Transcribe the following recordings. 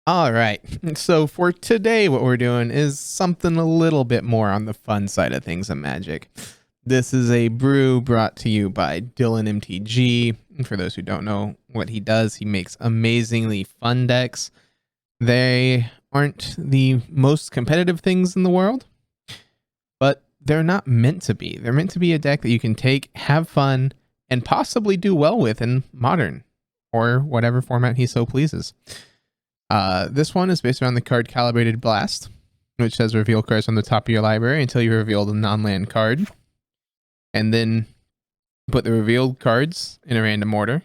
All right. So for today, what we're doing is something a little bit more on the fun side of things in Magic. This is a brew brought to you by Dylan MTG. And for those who don't know what he does, he makes amazingly fun decks. They aren't the most competitive things in the world, but they're not meant to be. They're meant to be a deck that you can take, have fun, and possibly do well with in Modern or whatever format he so pleases. This one is based around the card Calibrated Blast, which says reveal cards on the top of your library until you reveal the non-land card. And then put the revealed cards in a random order.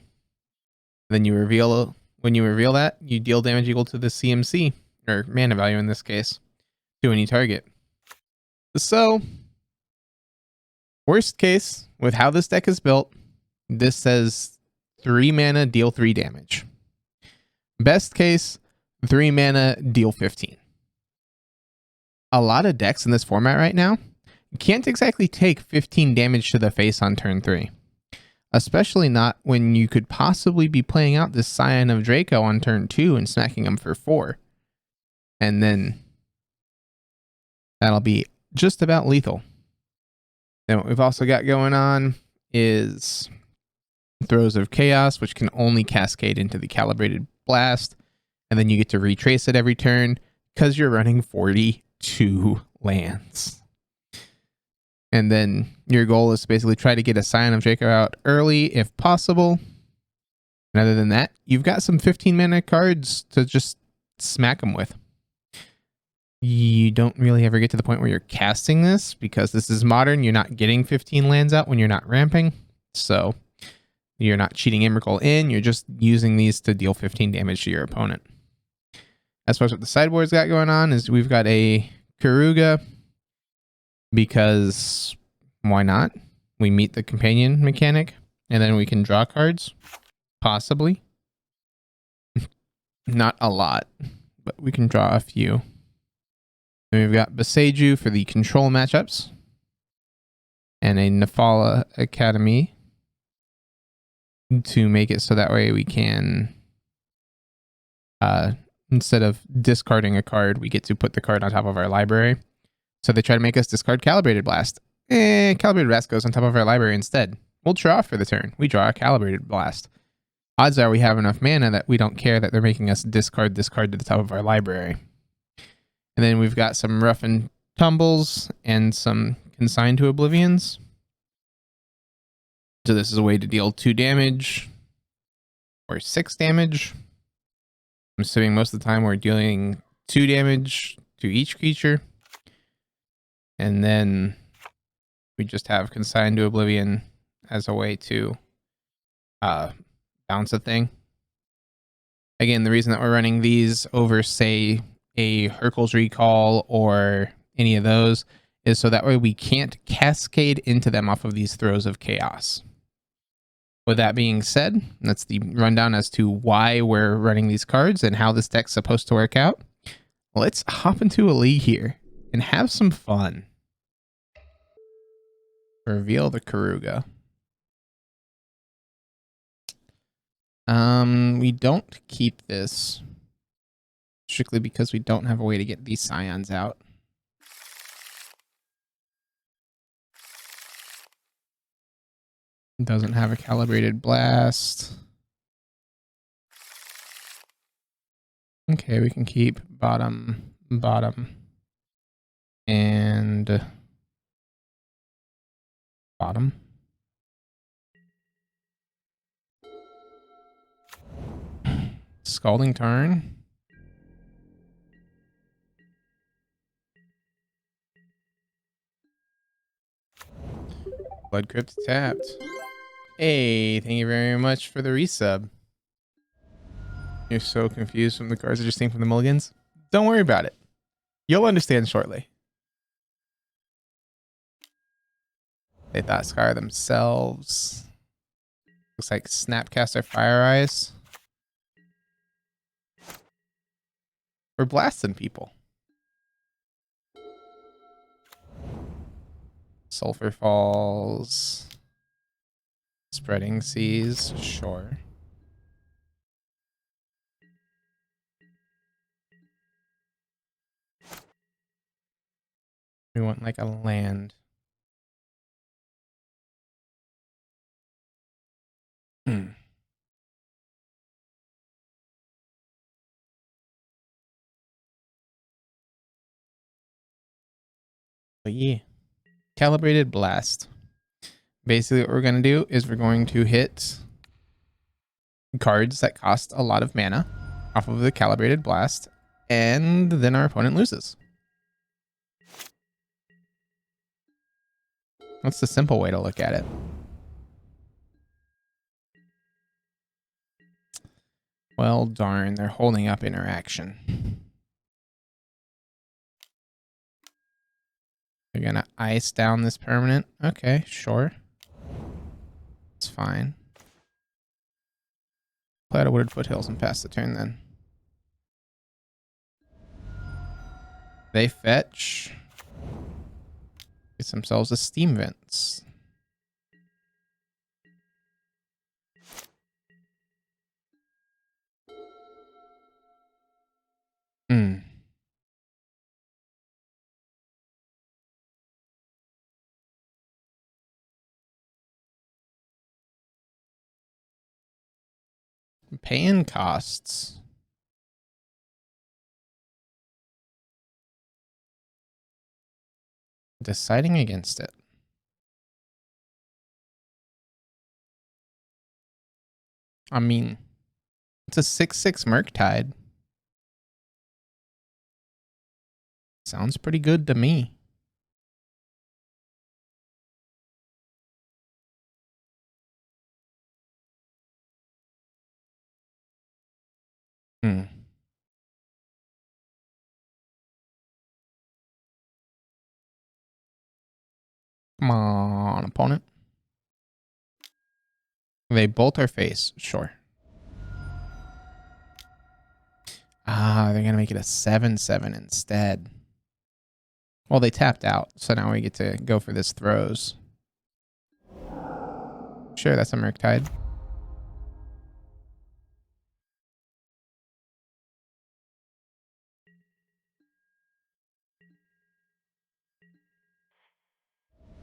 Then you reveal, when you reveal that, you deal damage equal to the CMC, or mana value in this case, to any target. So, worst case, with how this deck is built, this says 3 mana, deal 3 damage. Best case, 3 mana, deal 15. A lot of decks in this format right now can't exactly take 15 damage to the face on turn 3. Especially not when you could possibly be playing out this Scion of Draco on turn 2 and smacking them for 4. And then that'll be just about lethal. Then what we've also got going on is Throes of Chaos, which can only cascade into the Calibrated Blast. And then you get to retrace it every turn because you're running 42 lands. And then your goal is to basically try to get a Scion of Draco out early if possible. And other than that, you've got some 15 mana cards to just smack them with. You don't really ever get to the point where you're casting this because this is Modern. You're not getting 15 lands out when you're not ramping. So you're not cheating Emrakul in. You're just using these to deal 15 damage to your opponent. As far as what the sideboard's got going on is we've got a Karuga because why not? We meet the companion mechanic and then we can draw cards, possibly. Not a lot, but we can draw a few. Then we've got Beseju for the control matchups and a Nafala Academy to make it so that way we can instead of discarding a card, we get to put the card on top of our library. So they try to make us discard Calibrated Blast. Calibrated Blast goes on top of our library instead. We'll draw for the turn. We draw a Calibrated Blast. Odds are we have enough mana that we don't care that they're making us discard this card to the top of our library. And then we've got some Rough and Tumbles and some Consigned to Oblivions. So this is a way to deal 2 damage or 6 damage. I'm assuming most of the time we're dealing 2 damage to each creature. And then we just have Consigned to Oblivion as a way to bounce a thing. Again, the reason that we're running these over, say, a Hurkyl's Recall or any of those is so that way we can't cascade into them off of these Throes of Chaos. With that being said, that's the rundown as to why we're running these cards and how this deck's supposed to work out. Let's hop into a league here and have some fun. Reveal the Karuga. We don't keep this strictly because we don't have a way to get these Scions out. Doesn't have a Calibrated Blast. Okay, we can keep bottom, and bottom. Scalding Tarn. Blood Crypt tapped. Hey, thank you very much for the resub. You're so confused from the cards that you're seeing from the mulligans? Don't worry about it. You'll understand shortly. They thought Scar themselves. Looks like Snapcaster Fire Eyes. We're blasting people. Sulfur Falls. Spreading Seas, sure. We want like a land. But yeah. Calibrated Blast. Basically what we're going to do is we're going to hit cards that cost a lot of mana off of the Calibrated Blast, and then our opponent loses. That's the simple way to look at it. Well, darn, they're holding up interaction. They're going to ice down this permanent. Okay, sure. It's fine. Play out of Wooded Foothills and pass the turn then. They fetch. Get themselves a Steam Vents. Paying costs. Deciding against it. I mean, it's a 6/6 Murktide. Sounds pretty good to me. Come on, opponent. They bolt our face, sure. Ah, they're gonna make it a 7/7 instead. Well, they tapped out, so now we get to go for this throws. Sure, that's a Murktide.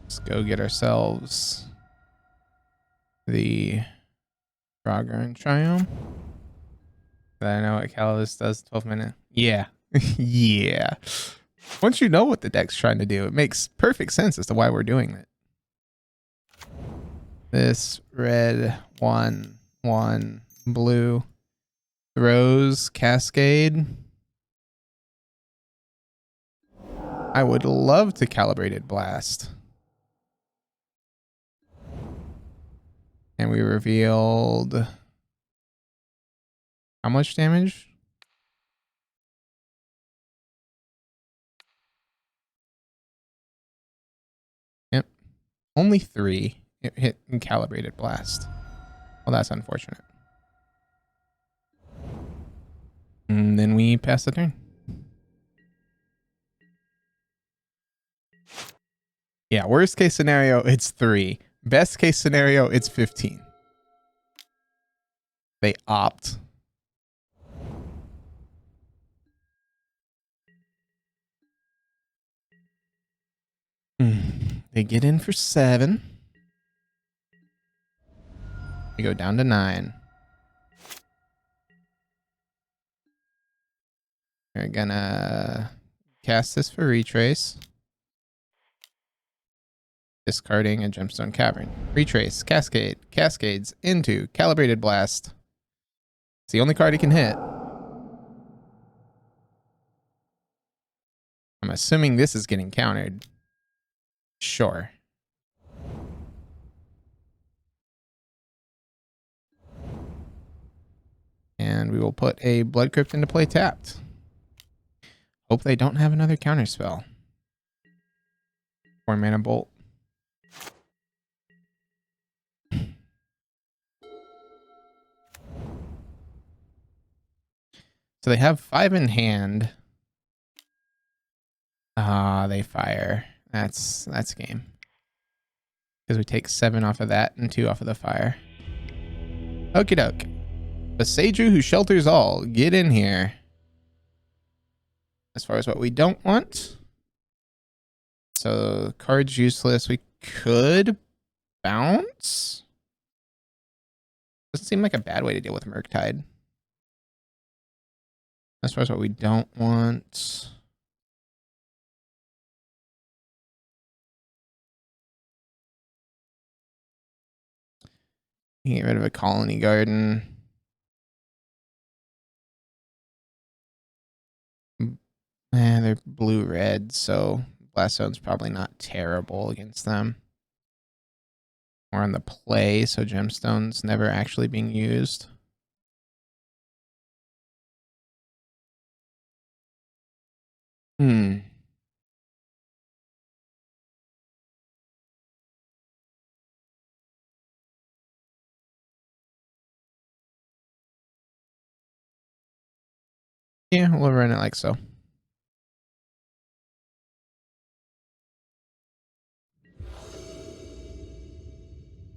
Let's go get ourselves the Frogger and Triumph. I know what Catalyst does, 12 minute. Yeah. Yeah. Once you know what the deck's trying to do, it makes perfect sense as to why we're doing it. This red 1/1 blue throws Cascade. I would love to Calibrated Blast. And we revealed how much damage? Yep. Only 3. It hit in Calibrated Blast. Well, that's unfortunate. And then we pass the turn. Yeah, worst case scenario, it's 3. Best case scenario, it's 15. They opt. They get in for 7. We go down to 9. We're gonna cast this for Retrace. Discarding a Gemstone Cavern. Retrace, Cascade, Cascades into Calibrated Blast. It's the only card he can hit. I'm assuming this is getting countered. Sure. And we will put a Blood Crypt into play tapped. Hope they don't have another counter spell. 4 mana bolt. So they have 5 in hand. Ah, they fire. That's game. Because we take 7 off of that and 2 off of the fire. Okie doke. Besaidru who shelters all. Get in here. As far as what we don't want, so card's useless. We could bounce. Doesn't seem like a bad way to deal with Murktide. As far as what we don't want. You can get rid of a colony garden. They're blue-red, so Blast Zone's probably not terrible against them. We're on the play, so Gemstone's never actually being used. Yeah, we'll run it like so.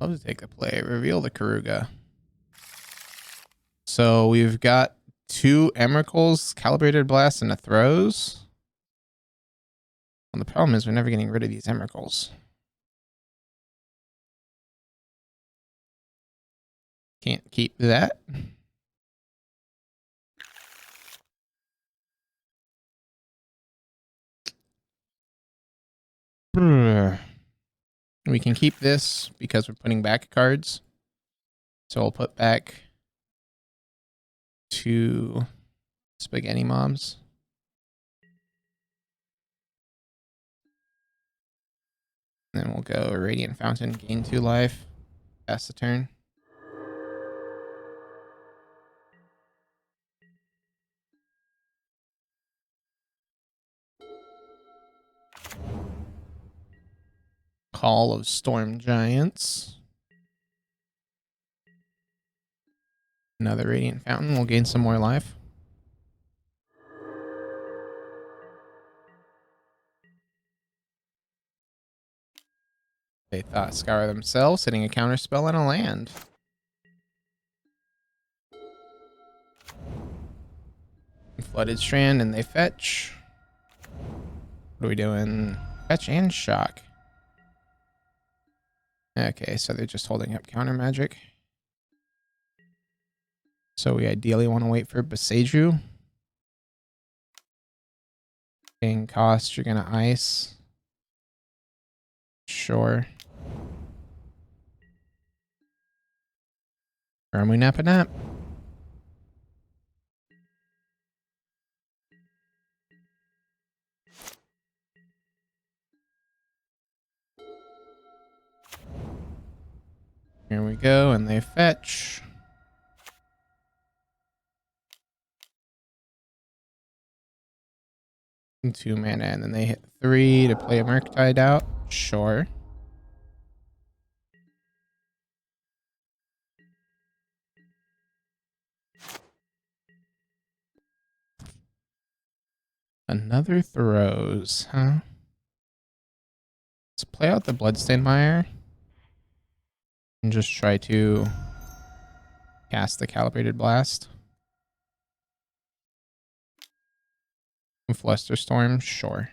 Love to take the play. Reveal the Karuga. So we've got 2 Emrakuls, Calibrated Blast, and a Throes. Well, the problem is we're never getting rid of these Emrakuls. Can't keep that. We can keep this because we're putting back cards. So we'll put back 2 Spaghetti Mobs. Then we'll go Radiant Fountain, gain 2 life. Pass the turn. Call of Storm Giants. Another Radiant Fountain. We'll gain some more life. They thought Scour themselves, hitting a counter spell on a land. Flooded Strand, and they fetch. What are we doing? Fetch and shock. Okay, so they're just holding up counter magic. So we ideally want to wait for Boseiju. Paying cost, you're going to ice. Sure. Or we nap a nap. Here we go, and they fetch. And 2 mana, and then they hit 3 to play a Murktide out. Sure. Another Throes, huh? Let's play out the Bloodstained Mire. And just try to cast the Calibrated Blast. Flusterstorm, sure.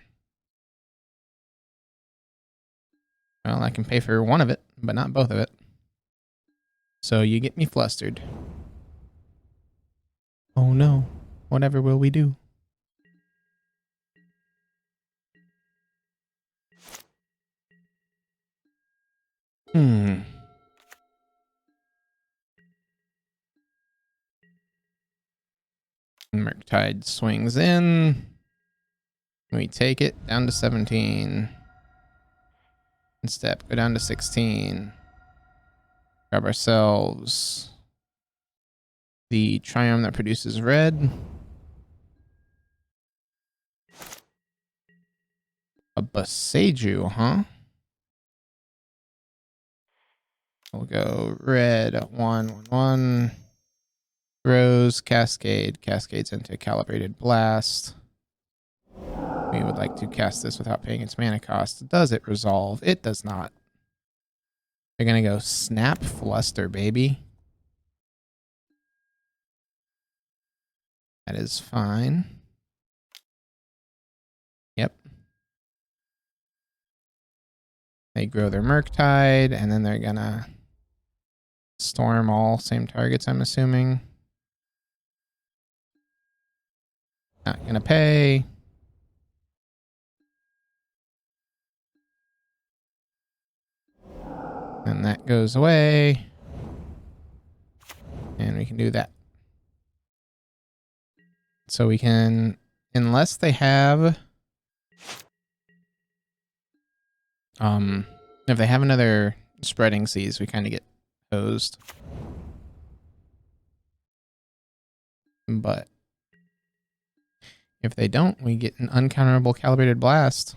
Well, I can pay for one of it, but not both of it. So you get me flustered. Oh no. Whatever will we do? Murktide swings in. We take it down to 17. And step, go down to 16. Grab ourselves the Triumph that produces red. A Boseiju, huh? We'll go red, 1/1/1. Rose, Cascade. Cascades into Calibrated Blast. We would like to cast this without paying its mana cost. Does it resolve? It does not. They're going to go Snap Fluster, baby. That is fine. Yep. They grow their Murktide, and then they're gonna storm all same targets, I'm assuming. Not gonna pay. And that goes away. And we can do that. So we can, unless they have, if they have another spreading seas, we kind of get hosed. But if they don't, we get an uncounterable Calibrated Blast.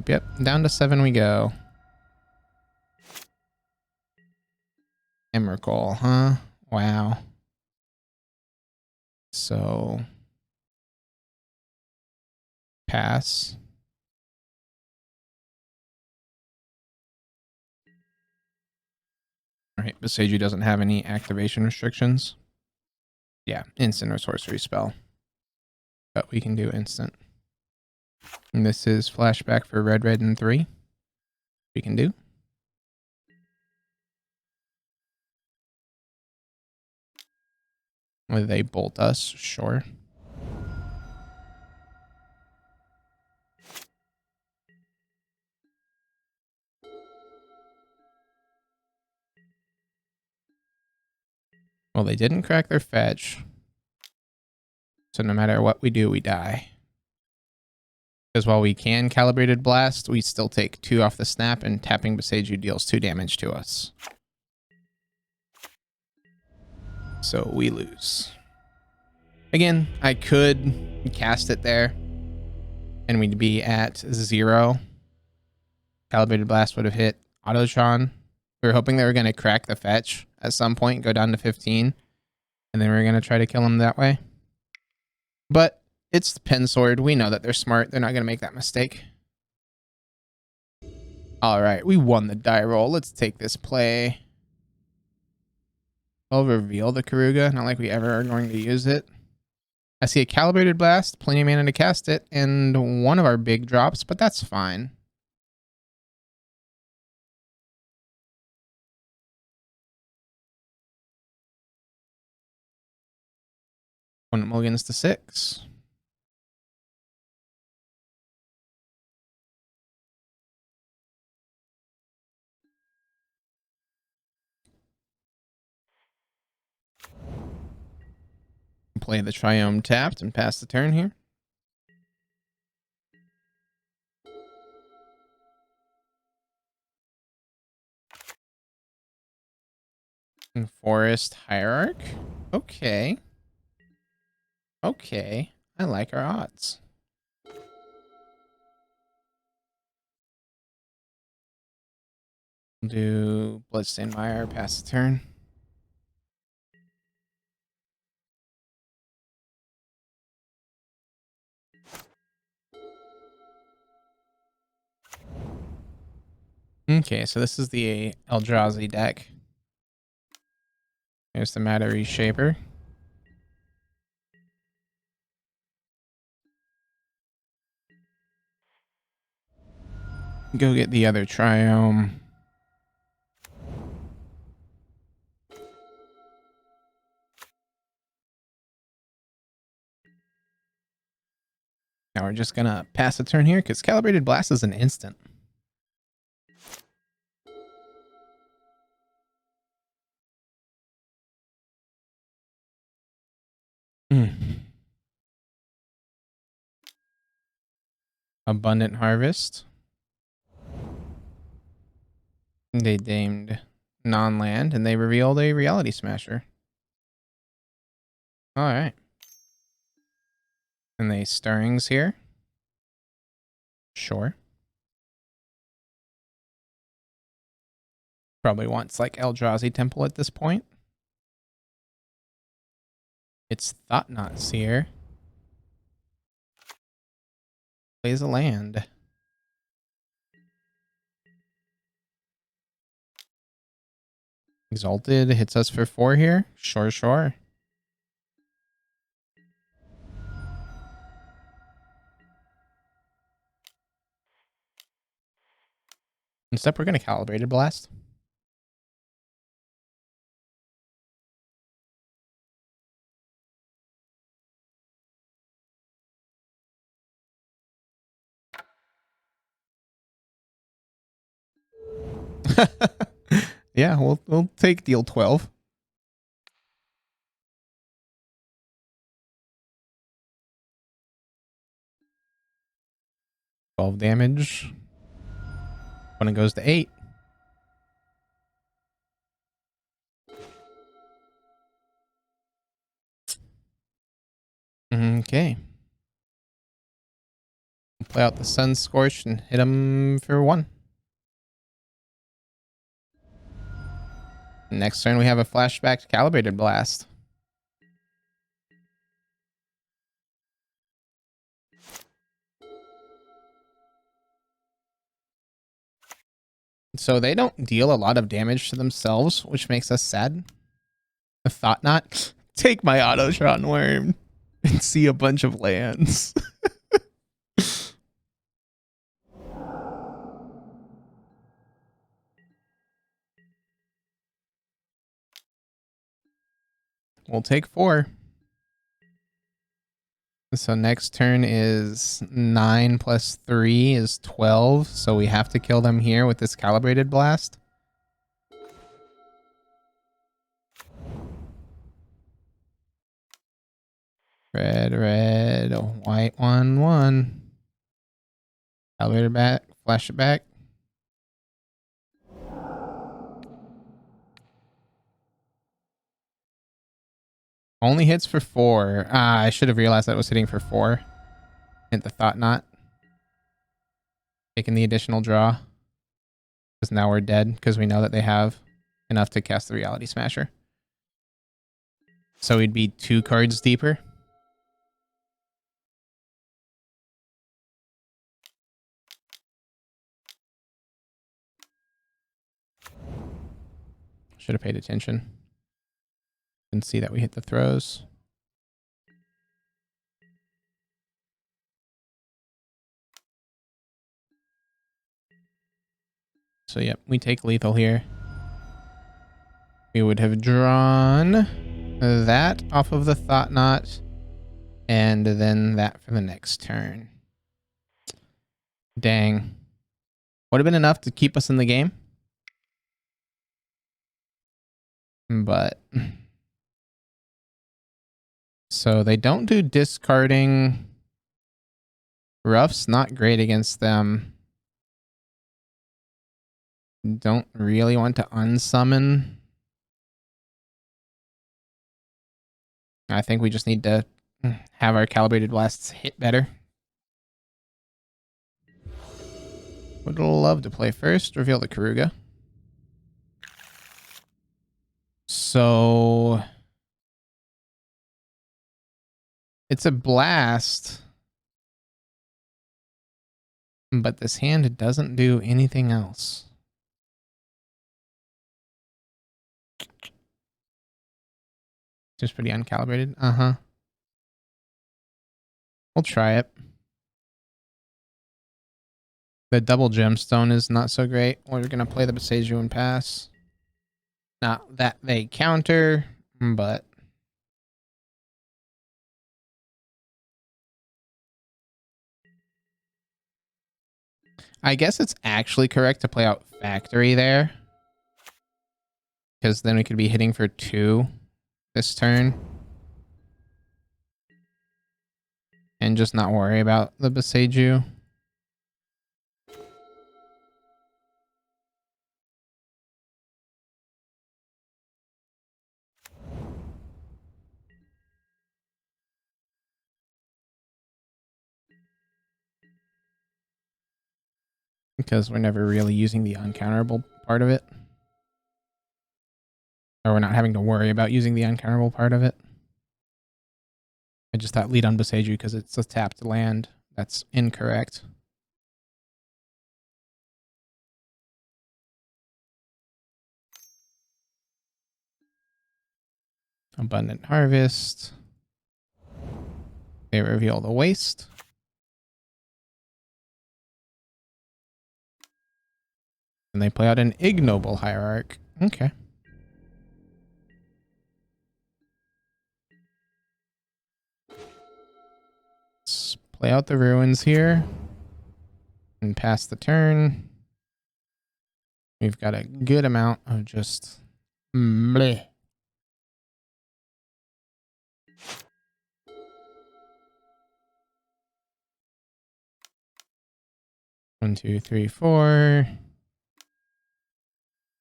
Yep, down to 7 we go. Emrakul, huh? Wow. So pass. All right, Boseiju doesn't have any activation restrictions. Yeah, instant or sorcery spell. But we can do instant. And this is flashback for red, and 3. We can do. Whether they bolt us, sure. Well, they didn't crack their fetch. So no matter what we do, we die. Because while we can Calibrated Blast, we still take 2 off the snap, and tapping Boseiju deals 2 damage to us. So we lose. Again, I could cast it there, and we'd be at 0. Calibrated Blast would have hit Autochthon. We were hoping they were going to crack the fetch at some point, go down to 15, and then we were going to try to kill them that way. But it's the Pen Sword. We know that they're smart. They're not going to make that mistake. All right, we won the die roll. Let's take this play. I'll reveal the Karuga. Not like we ever are going to use it. I see a Calibrated Blast, plenty of mana to cast it, and one of our big drops, but that's fine. Opponent mulligans to 6. Play the Triome tapped and pass the turn here. And Forest Hierarch. Okay. Okay. I like our odds. We'll do Bloodstained Mire, pass the turn. Okay, so this is the Eldrazi deck. There's the Matter Reshaper. Go get the other Triome. Now we're just gonna pass the turn here because Calibrated Blast is an instant. Abundant Harvest. They named non-land, and they revealed a Reality Smasher. All right. And they Stirrings here. Sure. Probably wants like Eldrazi Temple at this point. It's Thought-Knot Seer. Plays a land. Exalted hits us for 4 here. Sure, sure. Instead, we're going to Calibrated Blast. Yeah, we'll take deal 12. 12 damage. When it goes to 8. Okay. We'll play out the Sun Scorch and hit him for 1. Next turn, we have a flashback to Calibrated Blast. So they don't deal a lot of damage to themselves, which makes us sad. A Thought Knot. Take my Autochthon Wurm and see a bunch of lands. We'll take 4. So next turn is 9 plus 3 is 12. So we have to kill them here with this Calibrated Blast. Red, red, white, 1, 1. Calibrated back, flash it back. Only hits for 4. Ah, I should have realized that was hitting for 4. Hit the Thought Knot. Taking the additional draw. Because now we're dead, because we know that they have enough to cast the Reality Smasher. So we'd be 2 cards deeper. Should have paid attention. Didn't see that we hit the throws. So yep, we take lethal here. We would have drawn that off of the Thought Knot, and then that for the next turn. Dang. Would have been enough to keep us in the game. But so they don't do discarding. Rough's not great against them. Don't really want to unsummon. I think we just need to have our Calibrated Blasts hit better. Would love to play first. Reveal the Karuga. So it's a blast, but this hand doesn't do anything else. Just pretty uncalibrated. Uh-huh. We'll try it. The double gemstone is not so great. We're going to play the Boseiju and pass. Not that they counter, but... I guess it's actually correct to play out Factory there. Because then we could be hitting for 2 this turn. And just not worry about the Boseiju. Because we're never really using the uncounterable part of it. Or we're not having to worry about using the uncounterable part of it. I just thought lead on Boseiju because it's a tapped land. That's incorrect. Abundant Harvest. They reveal the Waste. And they play out an ignoble hierarch. Okay. Let's play out the ruins here. And pass the turn. We've got a good amount of just bleh. One, two, three, four.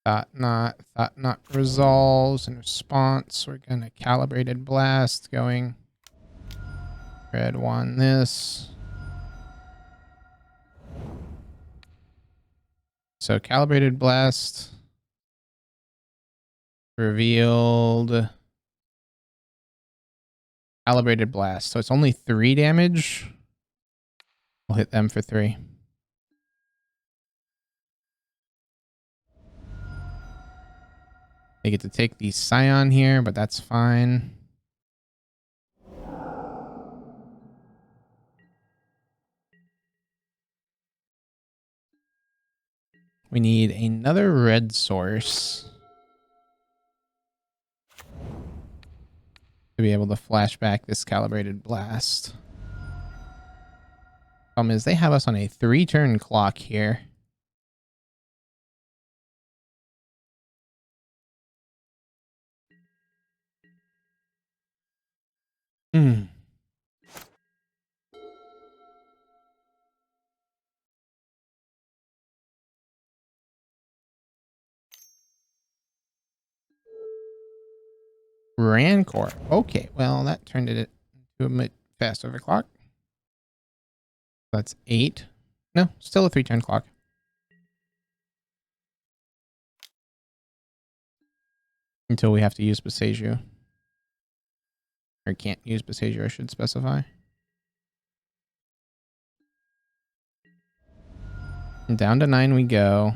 Thought not resolves in response. We're gonna calibrated blast going. Red one this. So calibrated blast revealed calibrated blast. So it's only 3 damage. We'll hit them for 3. They get to take the Scion here, but that's fine. We need another red source to be able to flash back this calibrated blast. Problem is they have us on a 3-turn clock here. Rancor. Okay, well, that turned it into a bit fast over clock. That's 8. No, still a 3-turn clock. Until we have to use Besaju. Or can't use Besaju, I should specify. And down to 9 we go.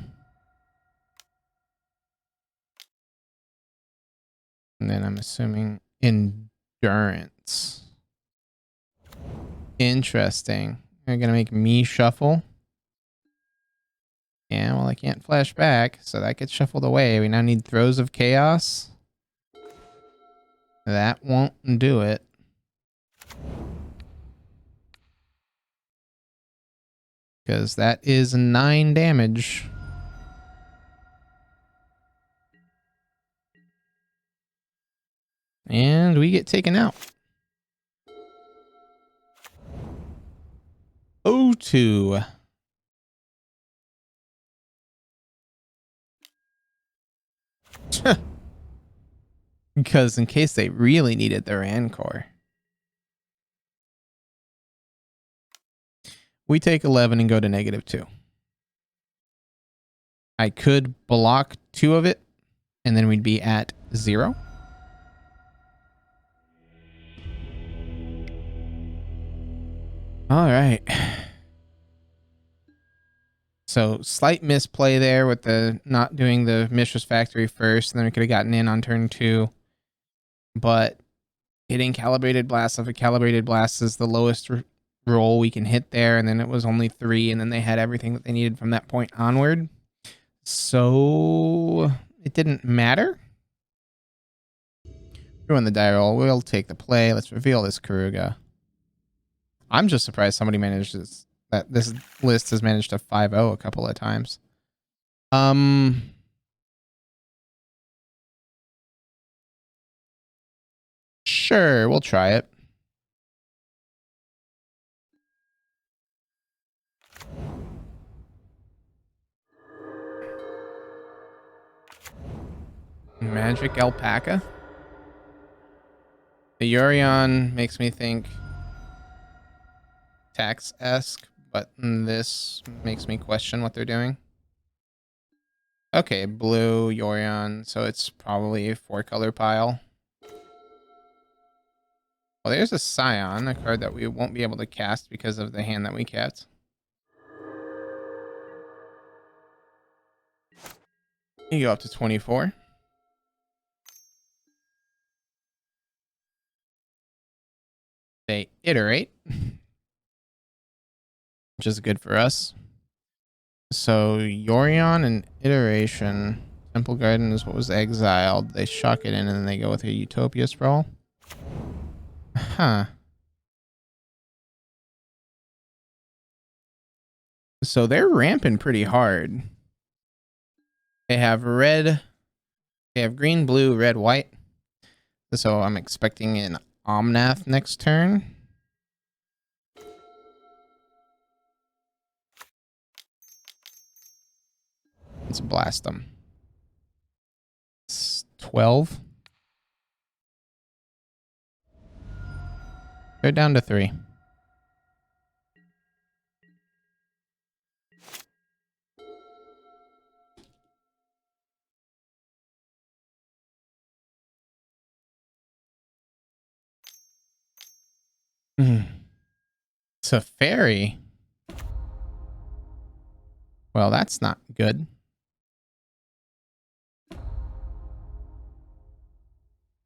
And then I'm assuming endurance. Interesting. They're going to make me shuffle. Yeah, well, I can't flash back, so that gets shuffled away. We now need Throes of Chaos. That won't do it. Because that is 9 damage. And we get taken out. 0-2. Because in case they really needed their Rancor. We take 11 and go to -2. I could block 2 of it, and then we'd be at 0. All right. So slight misplay there with the not doing the Mishra's Factory first, and then we could have gotten in on turn 2. But hitting Calibrated Blast of a Calibrated Blast is the lowest roll we can hit there, and then it was only 3, and then they had everything that they needed from that point onward. So it didn't matter. Ruin the die roll. We'll take the play. Let's reveal this Karuga. I'm just surprised somebody manages that this list has managed to 5-0 a couple of times. Sure, we'll try it. Magic Alpaca. The Yorion makes me think Tax-esque, but this makes me question what they're doing. Okay, blue Yorion, so it's probably a 4-color pile. Well, there's a Scion, a card that we won't be able to cast because of the hand that we kept. You go up to 24. They iterate, which is good for us. So Yorion and Iteration. Temple Garden is what was exiled. They shock it in and then they go with a Utopia Sprawl. Huh. So they're ramping pretty hard. They have red. They have green, blue, red, white. So I'm expecting an Omnath next turn. Let's blast them. It's 12. They're down to 3. It's a fairy. Well, that's not good.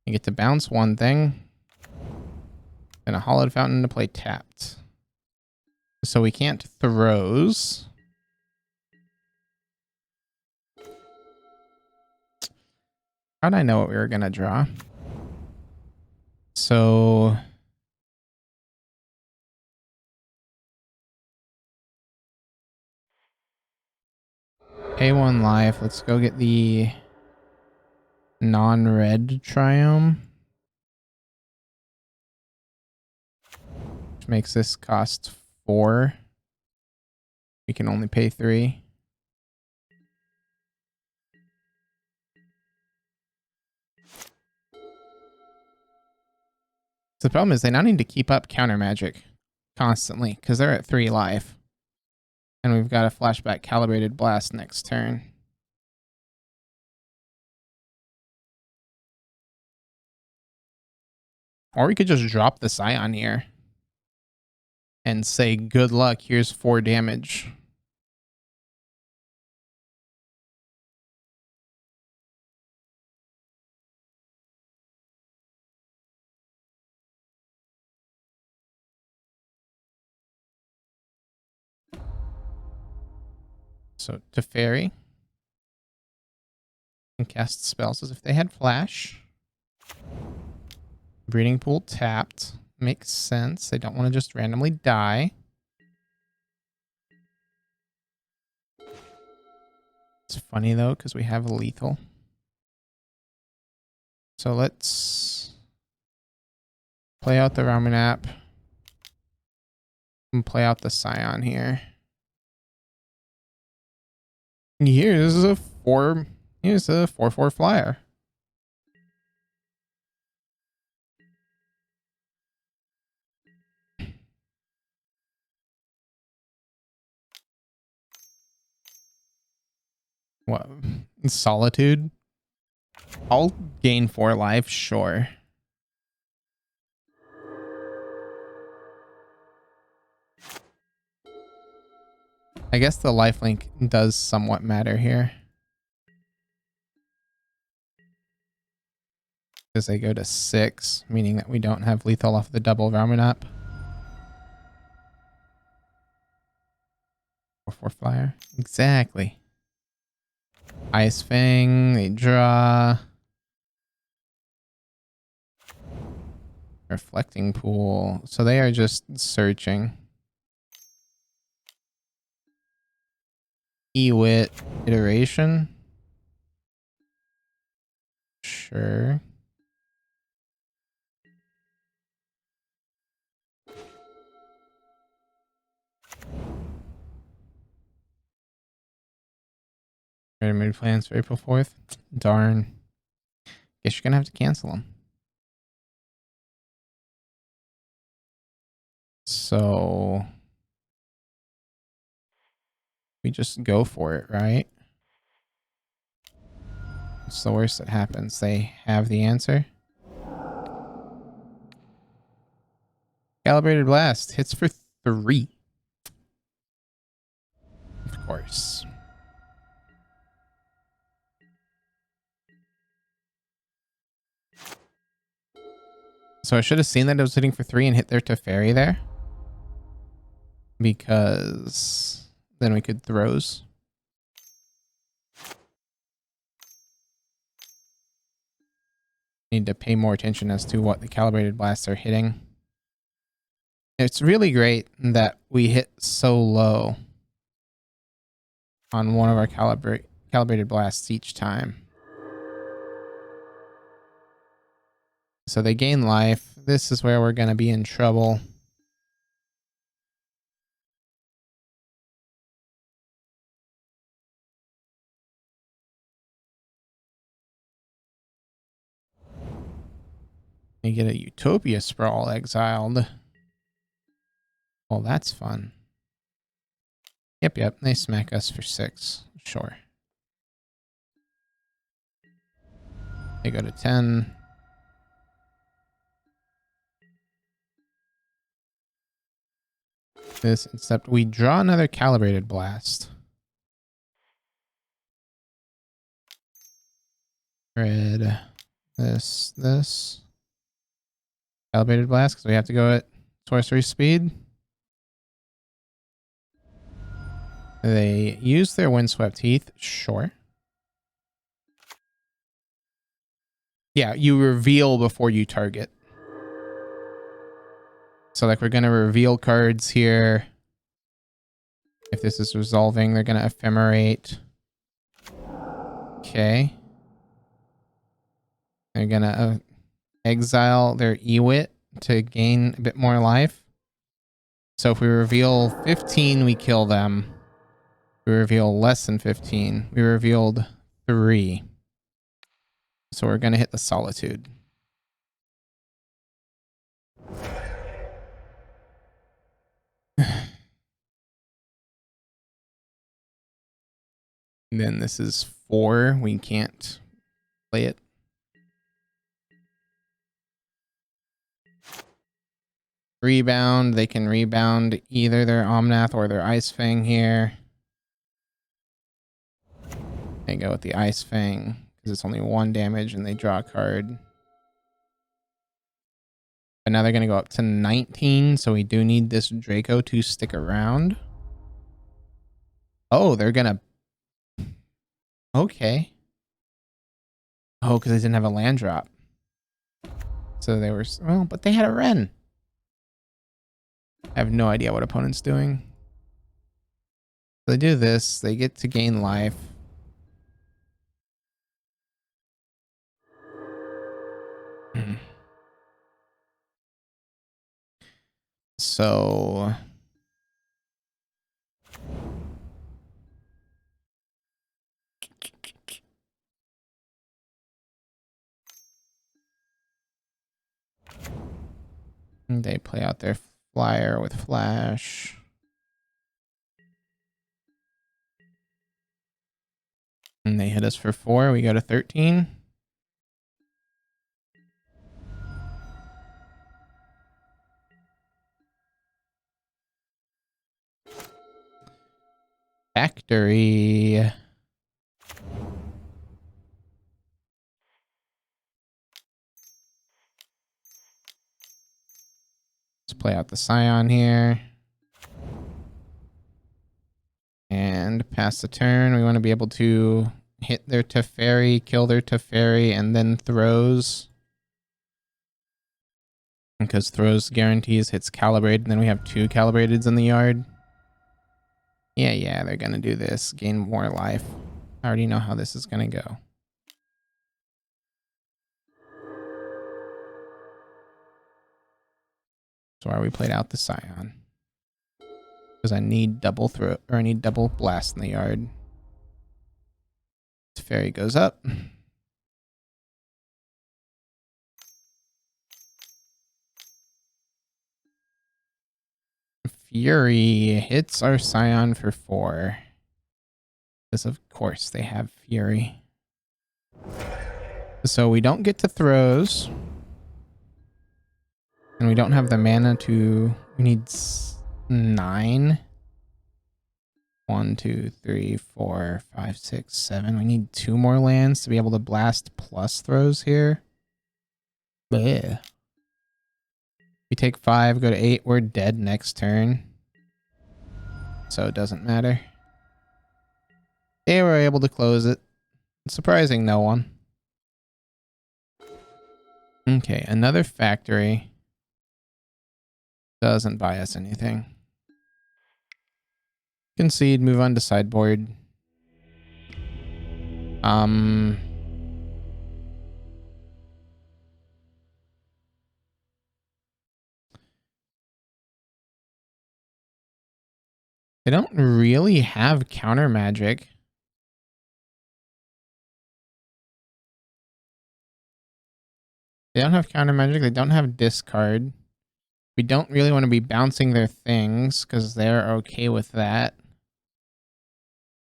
You get to bounce one thing. And a Hollowed Fountain to play tapped. So we can't throws. How'd I know what we were going to draw? So... pay 1 life. Let's go get the non-red Triome. Which makes this cost 4. We can only pay 3. So the problem is they now need to keep up counter magic constantly because they're at 3 life. And we've got a flashback Calibrated Blast next turn. Or we could just drop the Scion here. And say, good luck, here's 4 damage. So, Teferi can cast spells as if they had flash. Breeding Pool tapped. Makes sense. They don't want to just randomly die. It's funny, though, because we have lethal. So let's play out the Ramunap and play out the Scion here. Here's a 4/4 flyer. What? Solitude? I'll gain 4 life, sure. I guess the lifelink does somewhat matter here. Because they go to 6, meaning that we don't have lethal off the double Ramunap. 4/4 flyer. Exactly. Ice Fang, they draw. Reflecting Pool. So they are just searching. Ewit, Iteration. Sure. Already made plans for April 4th. Darn. Guess you're gonna have to cancel them. So we just go for it, right? What's the worst that happens? They have the answer. Calibrated Blast hits for 3. Of course. So I should have seen that it was hitting for 3 and hit their Teferi there. Because then we could throws. Need to pay more attention as to what the calibrated blasts are hitting. It's really great that we hit so low on one of our calibrated blasts each time. So they gain life. This is where we're going to be in trouble. You get a Utopia Sprawl exiled. Well, that's fun. Yep, they smack us for 6. Sure. They go to 10. This, except we draw another Calibrated Blast. Red. This. Calibrated Blast, because we have to go at sorcery speed. They use their Windswept Heath. Sure. Yeah, you reveal before you target. So like we're going to reveal cards here. If this is resolving, they're going to ephemerate. Okay. They're going to exile their Ewit to gain a bit more life. So if we reveal 15, we kill them. We reveal less than 15. We revealed 3. So we're going to hit the Solitude. And then this is 4. We can't play it. Rebound. They can rebound either their Omnath or their Ice Fang here. They go with the Ice Fang because it's only 1 damage and they draw a card. But now they're going to go up to 19, so we do need this Draco to stick around. Oh, they're going to... Okay. Oh, because they didn't have a land drop. So they were... Well, but they had a Wren. I have no idea what opponent's doing. So they do this. They get to gain life. So... They play out their flyer with flash. And they hit us for 4. We go to 13. Factory. Let's play out the Scion here. And pass the turn. We want to be able to hit their Teferi, kill their Teferi, and then Throes. Because Throes guarantees hits Calibrated, and then we have 2 Calibrateds in the yard. Yeah, they're going to do this. Gain more life. I already know how this is going to go. That's why we played out the Scion. Because I need double throw, or I need double blast in the yard. Teferi goes up. Fury hits our Scion for 4. Because of course they have Fury. So we don't get to Throws. And we don't have the mana to... We need 9. 1, 2, 3, 4, 5, 6, 7. We need 2 more lands to be able to blast plus Throws here. Blech. We take 5, go to 8. We're dead next turn. So it doesn't matter. They were able to close it. Surprising no one. Okay, another factory. Doesn't buy us anything. Concede, move on to sideboard. They don't really have counter magic. They don't have counter magic. They don't have discard. We don't really want to be bouncing their things because they're okay with that.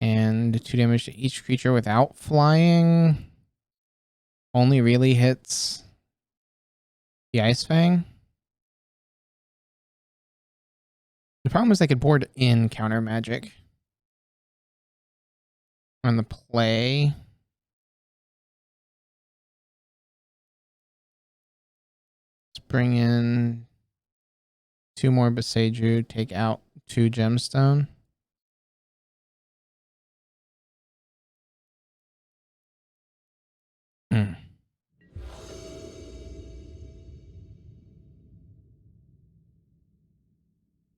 And 2 damage to each creature without flying. Only really hits the Ice Fang. The problem is they could board in counter magic on the play. Let's bring in 2 more Boseiju, take out 2 Gemstone.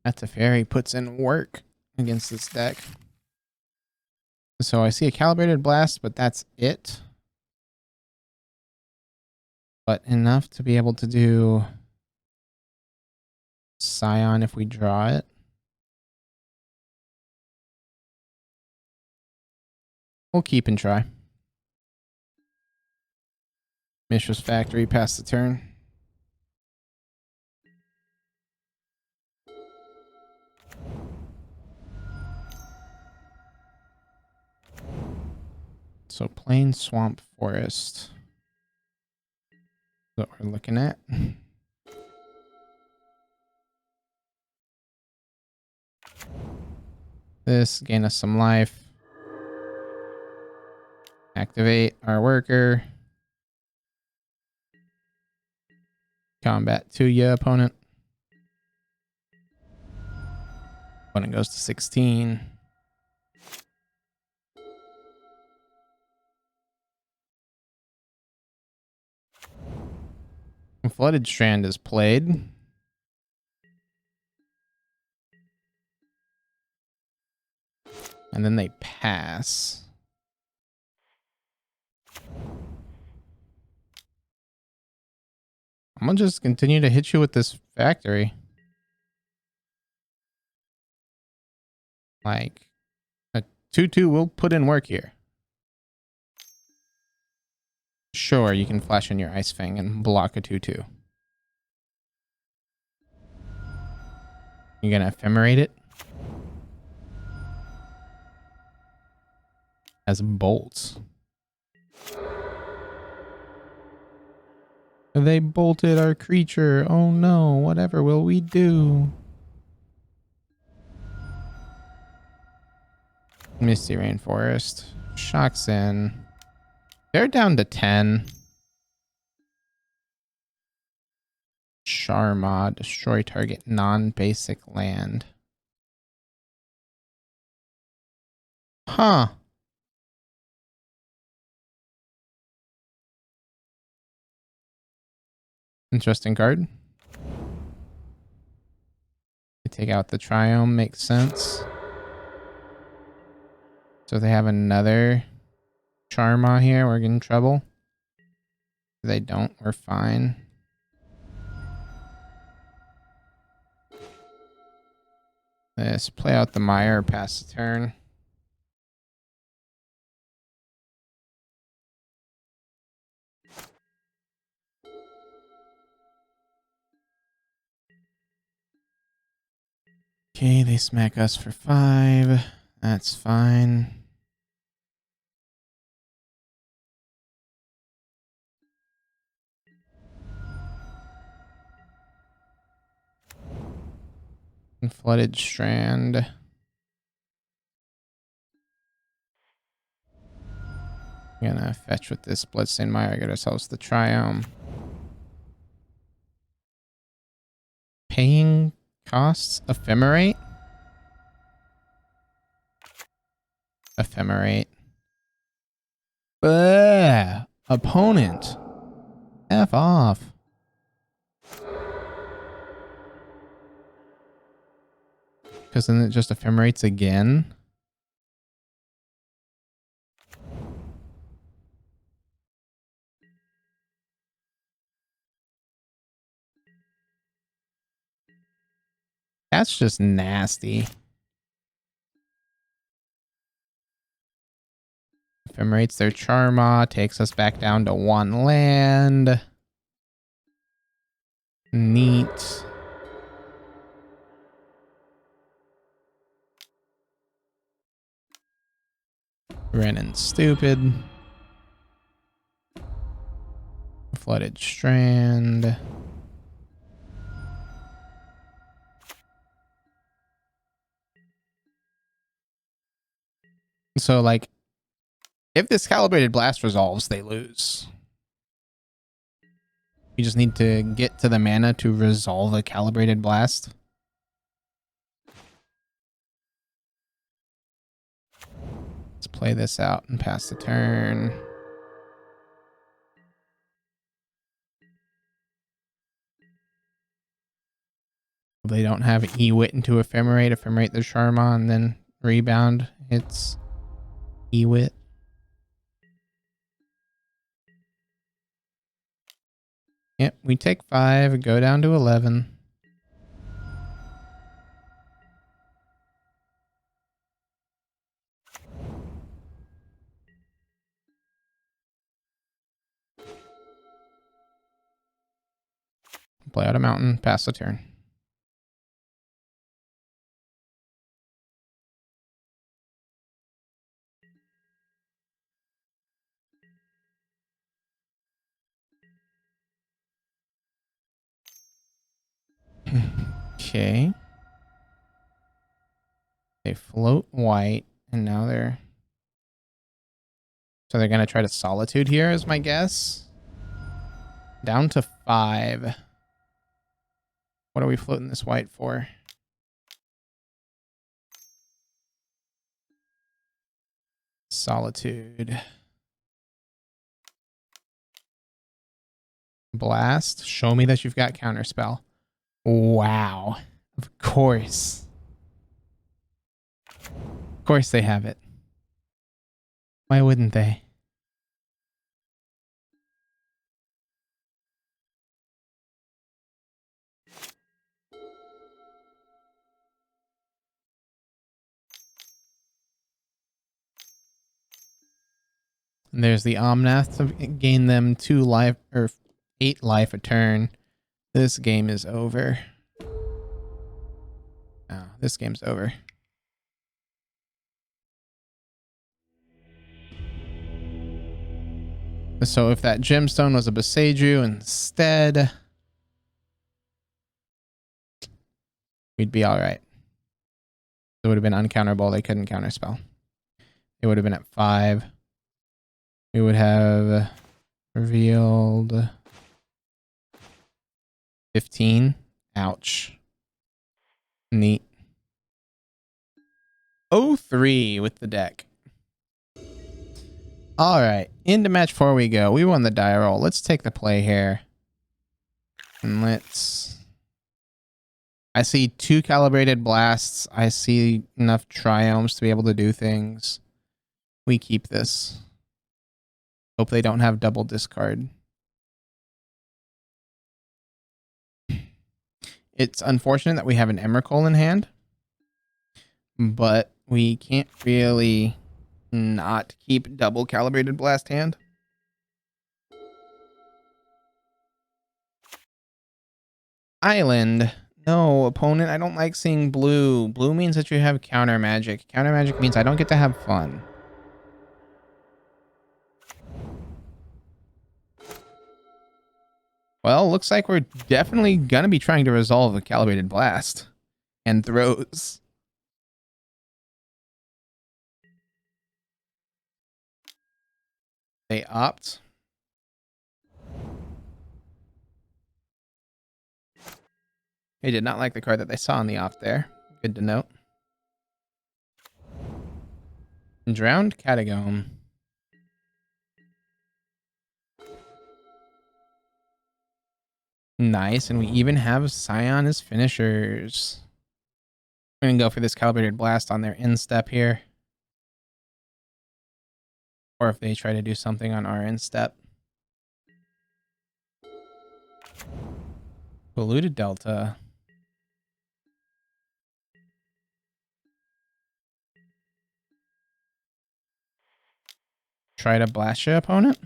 That's a fairy puts in work against this deck. So I see a Calibrated Blast, but that's it. But enough to be able to do Scion if we draw it. We'll keep and try. Mishra's Factory, pass the turn. So plain swamp forest. That's what we're looking at. This gain us some life. Activate our worker. Combat to ya, opponent. Opponent goes to 16. Flooded Strand is played. And then they pass. I'm gonna just continue to hit you with this factory. Like, a 2/2 will put in work here. Sure, you can flash in your Ice Fang and block a 2/2. You're gonna ephemerate it as bolts. They bolted our creature. Oh no, whatever will we do? Misty Rainforest. Shocks in. They're down to 10. Sharma. Destroy target non-basic land. Huh. Interesting card. They take out the Triome. Makes sense. So they have another Sharma here. We're getting trouble. If they don't, we're fine. Let's play out the Mire, pass the turn. Okay, they smack us for 5. That's fine. And Flooded Strand. Gonna fetch with this Bloodstained Mire, get ourselves the Triome. Paying costs? Ephemerate? Ephemerate. Opponent. F off. Because then it just ephemerates again. That's just nasty. Ephemerates their Charma, takes us back down to 1 land. Neat. Renin stupid. Flooded Strand. So, like, if this Calibrated Blast resolves, they lose. We just need to get to the mana to resolve a Calibrated Blast. Let's play this out and pass the turn. They don't have Ewit into ephemerate their Charma, and then rebound. It's Ewit. Yep, we take 5, go down to 11. Play out a mountain, pass the turn. Okay. They float white, and now they're... So they're going to try to Solitude here, is my guess. Down to 5. What are we floating this white for? Solitude. Blast. Show me that you've got Counterspell. Wow. Of course. Of course they have it. Why wouldn't they? And there's the Omnath to gain them 2 life or 8 life a turn. This game is over. Oh, this game's over. So if that gemstone was a Boseiju instead, we'd be all right. It would have been uncounterable. They couldn't counterspell. It would have been at 5. We would have revealed 15. Ouch. Neat. 0-3 with the deck. All right, into match 4 we go. We won the die roll. Let's take the play here. And let's... I see 2 Calibrated Blasts. I see enough Triomes to be able to do things. We keep this. Hope they don't have double discard. It's unfortunate that we have an Emrakul in hand, but we can't really not keep double Calibrated Blast hand. Island. No, opponent, I don't like seeing blue. Blue means that you have counter magic. Counter magic means I don't get to have fun. Well, looks like we're definitely going to be trying to resolve a Calibrated Blast. And Throes. They opt. They did not like the card that they saw in the opt there. Good to note. Drowned Catagome. Nice, and we even have Scion as finishers. I'm going to go for this Calibrated Blast on their end step here. Or if they try to do something on our end step. Polluted Delta. Try to blast your opponent.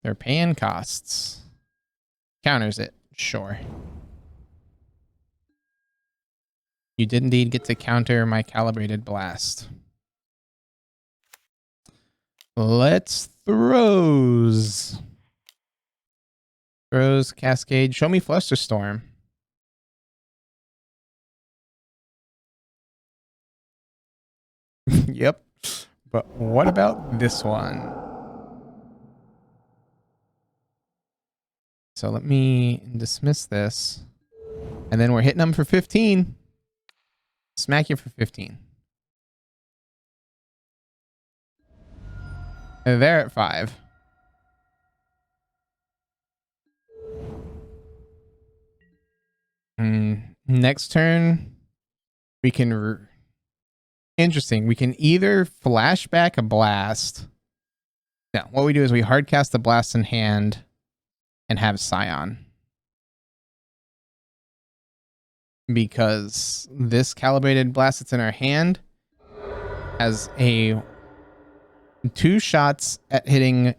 They're paying costs. Counters it, sure. You did indeed get to counter my Calibrated Blast. Let's Throes. Throes, Cascade. Show me Flusterstorm. Yep. But what about this one? So let me dismiss this. And then we're hitting them for 15. Smack you for 15. And they're at 5. Next turn, we can... Interesting. We can either flashback a blast. No, what we do is we hardcast the blast in hand and have Scion. Because this Calibrated Blast that's in our hand has a 2 shots at hitting,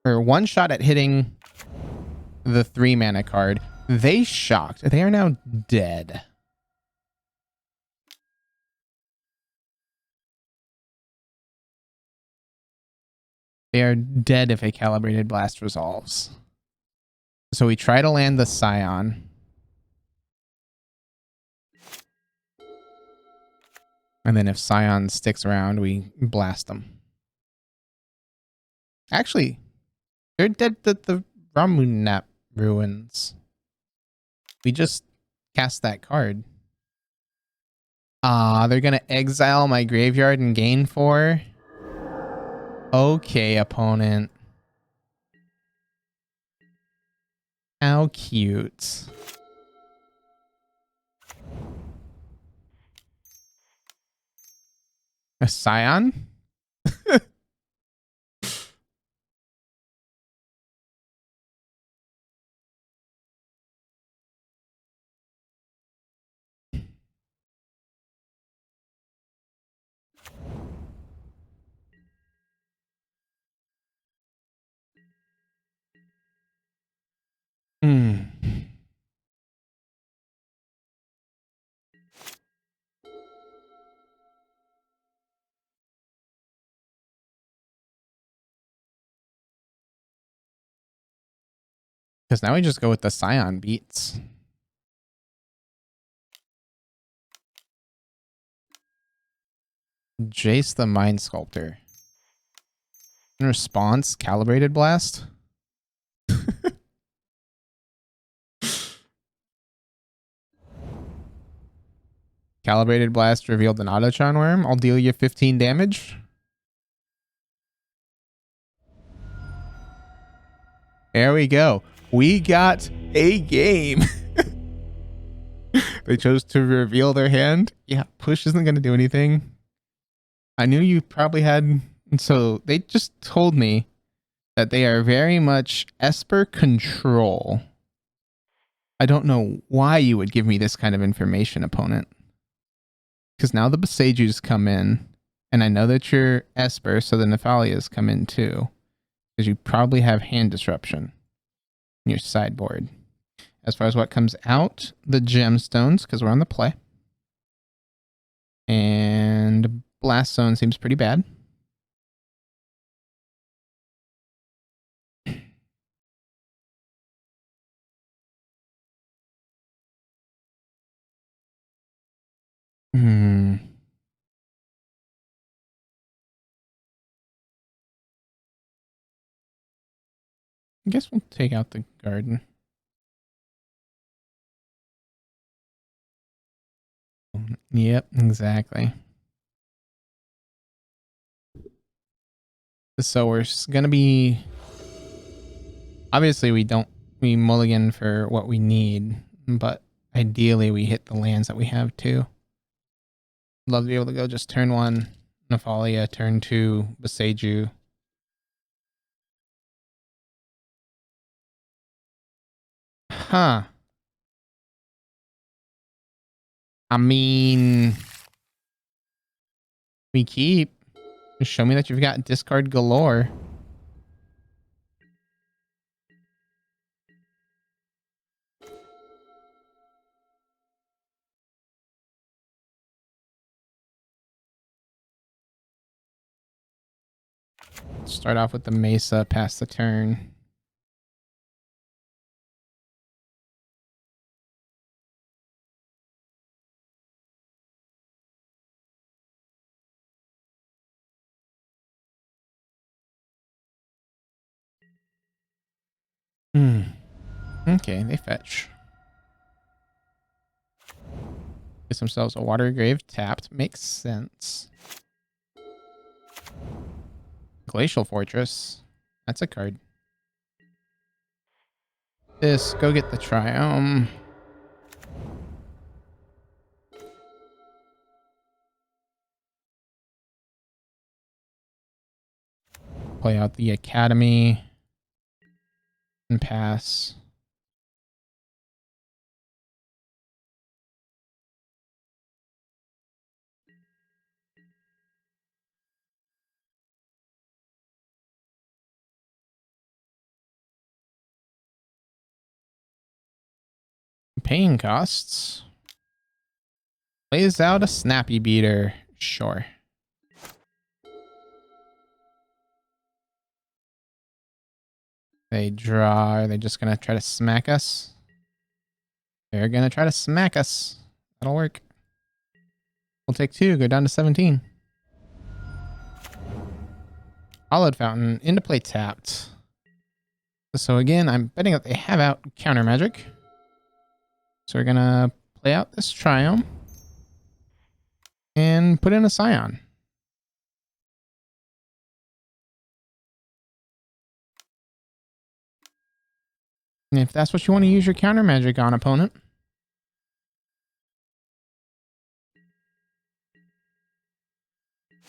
or 1 shot at hitting the 3 mana card. They shocked. They are now dead. They are dead if a Calibrated Blast resolves. So we try to land the Scion. And then if Scion sticks around, we blast them. Actually, they're dead at the Ramunap ruins. We just cast that card. They're going to exile my graveyard and gain 4. Okay, opponent. How cute. A Scion? Because now we just go with the Scion beats. Jace the Mind Sculptor. In response, Calibrated Blast. Calibrated Blast revealed an Autochthon Wurm. I'll deal you 15 damage. There we go. We got a game. They chose to reveal their hand. Yeah, push isn't going to do anything. I knew you probably had... So they just told me that they are very much Esper control. I don't know why you would give me this kind of information, opponent. Because now the Besejus come in. And I know that you're Esper, so the Nephalias come in too. Because you probably have hand disruption in your sideboard. As far as what comes out, the gemstones, because we're on the play. And Blast Zone seems pretty bad. I guess we'll take out the garden. Yep, exactly. So we're going to be Obviously, we mulligan for what we need, but ideally we hit the lands that we have too. Love to be able to go just turn 1, Nephalia, turn 2, Boseiju. Huh. I mean, we keep. Just show me that you've got discard galore. Start off with the Mesa, pass the turn. Okay, they fetch. Get themselves a Water Grave tapped. Makes sense. Glacial Fortress. That's a card. This, go get the Triome. Play out the Academy. And pass. Paying costs. Plays out a Snappy Beater. Sure. They draw. Are they just going to try to smack us? They're going to try to smack us. That'll work. We'll take 2. Go down to 17. Hollowed Fountain. Into play tapped. So again, I'm betting that they have out counter magic. So we're going to play out this Triome. And put in a Scion. And if that's what you want to use your counter magic on, opponent.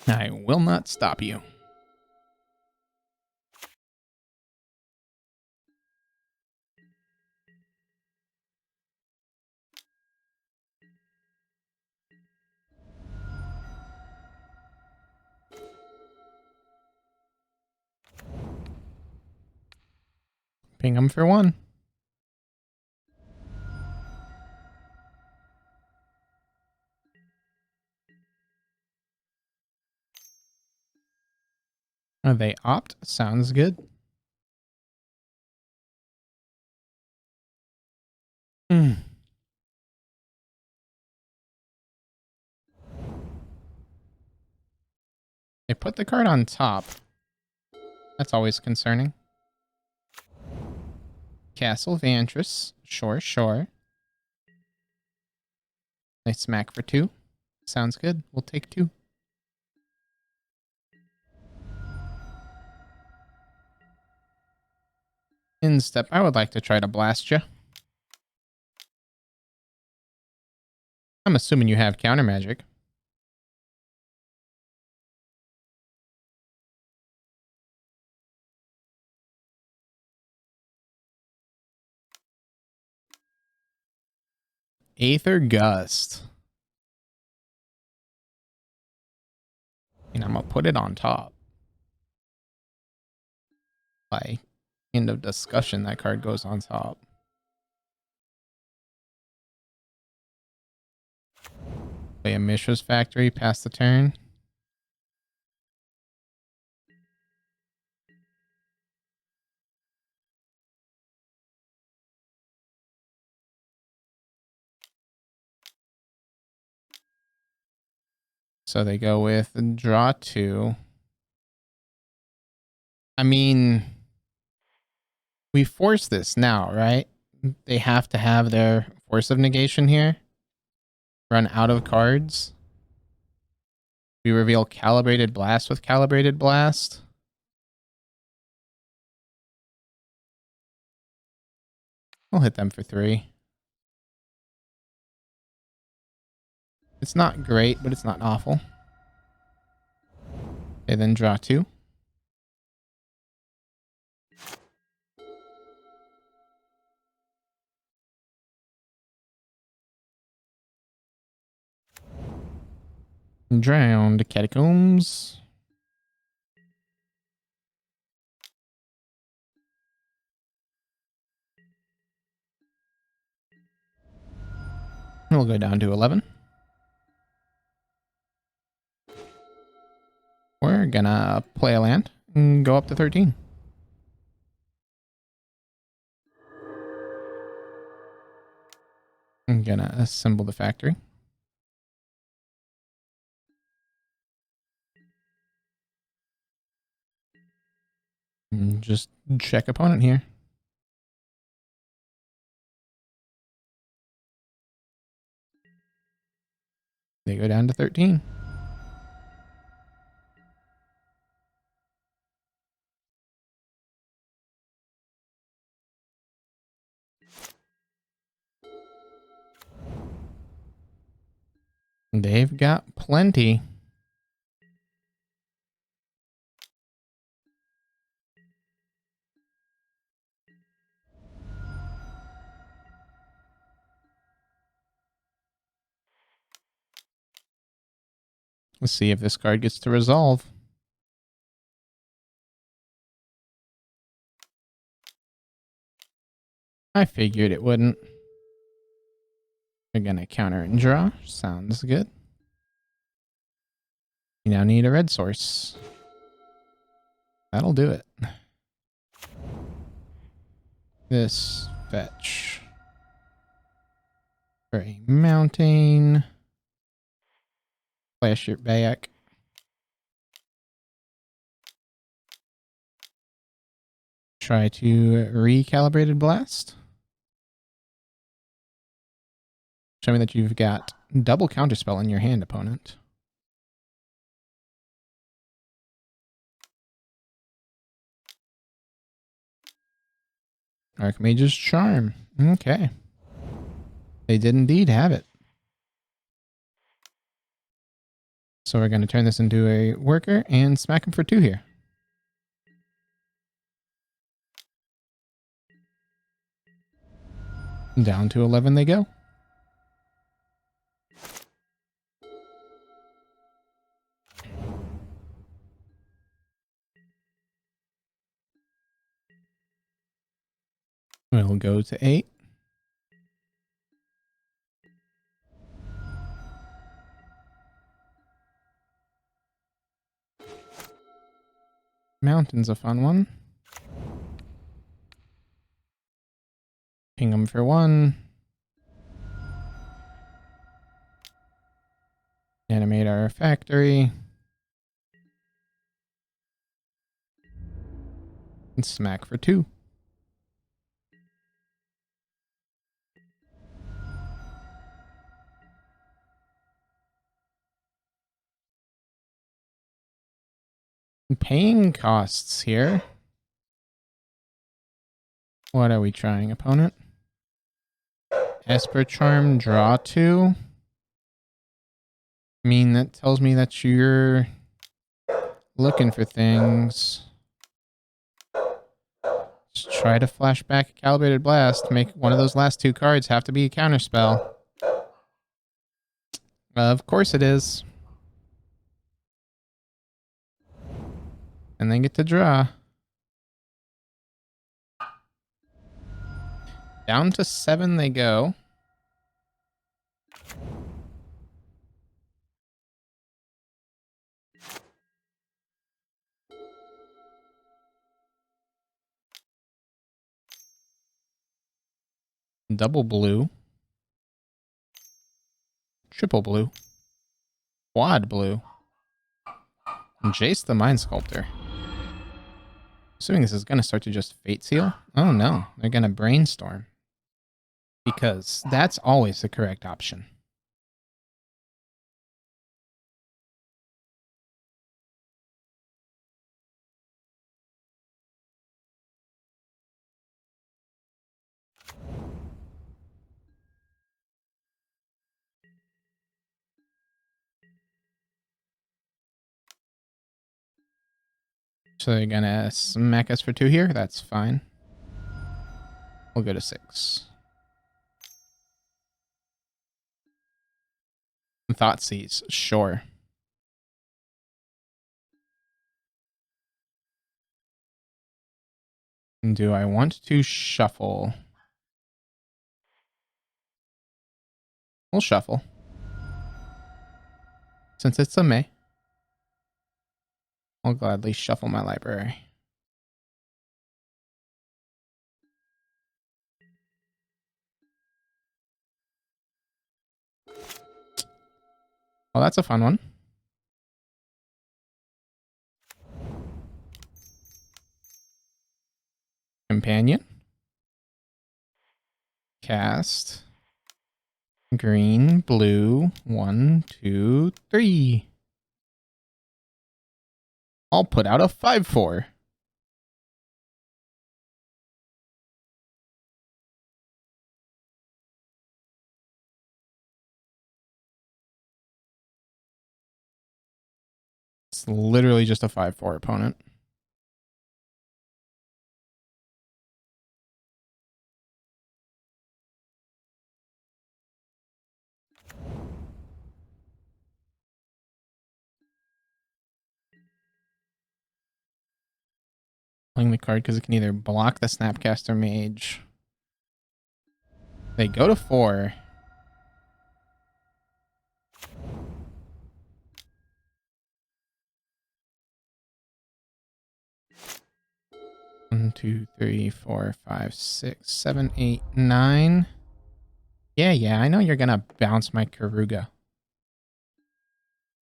I will not stop you. Ping them for 1. They opt. Sounds good. They put the card on top. That's always concerning. Castle Vantress. Sure, sure. They smack for 2. Sounds good. We'll take 2. In step, I would like to try to blast you. I'm assuming you have counter magic. Aether Gust. And I'm going to put it on top. By end of discussion, that card goes on top. Play a Mishra's Factory, pass the turn. So they go with draw 2. I mean, we force this now, right? They have to have their Force of Negation here. Run out of cards. We reveal Calibrated Blast with Calibrated Blast. We'll hit them for 3. It's not great, but it's not awful. Okay, then draw 2. Drowned Catacombs. We'll go down to 11. We're gonna play a land and go up to 13. I'm gonna assemble the factory. And just check opponent here. They go down to 13. They've got plenty. Let's see if this card gets to resolve. I figured it wouldn't. We're gonna counter and draw. Sounds good. You now need a red source. That'll do it. This fetch for a mountain. Flash your back. Try to recalibrated blast. Show me that you've got double counterspell in your hand, opponent. Archmage's Charm. Okay. They did indeed have it. So we're going to turn this into a worker and smack him for 2 here. Down to 11 they go. We'll go to 8. Mountain's a fun one. Ping them for 1. Animate our factory. And smack for 2. Paying costs here. What are we trying, opponent? Esper Charm, draw 2. I mean, that tells me that you're looking for things. Just try to flash back a Calibrated Blast. Make one of those last 2 cards have to be a counterspell. Of course it is. And then get to draw. Down to 7 they go. Double blue. Triple blue. Quad blue. And Jace the Mind Sculptor. Assuming this is going to start to just Fate Seal. Oh no, they're going to Brainstorm. Because that's always the correct option. So they're gonna smack us for 2 here. That's fine. We'll go to 6. Thoughtseize, sure. Do I want to shuffle? We'll shuffle. Since it's a May, I'll gladly shuffle my library. Well, that's a fun one. Companion. Cast. Green, blue. 1, 2, 3. I'll put out a 5/4. It's literally just a 5/4 opponent. Playing the card because it can either block the Snapcaster Mage. They go to 4. One, 2, 3, 4, 5, 6, 7, 8, 9. Yeah, I know you're gonna bounce my Karuga.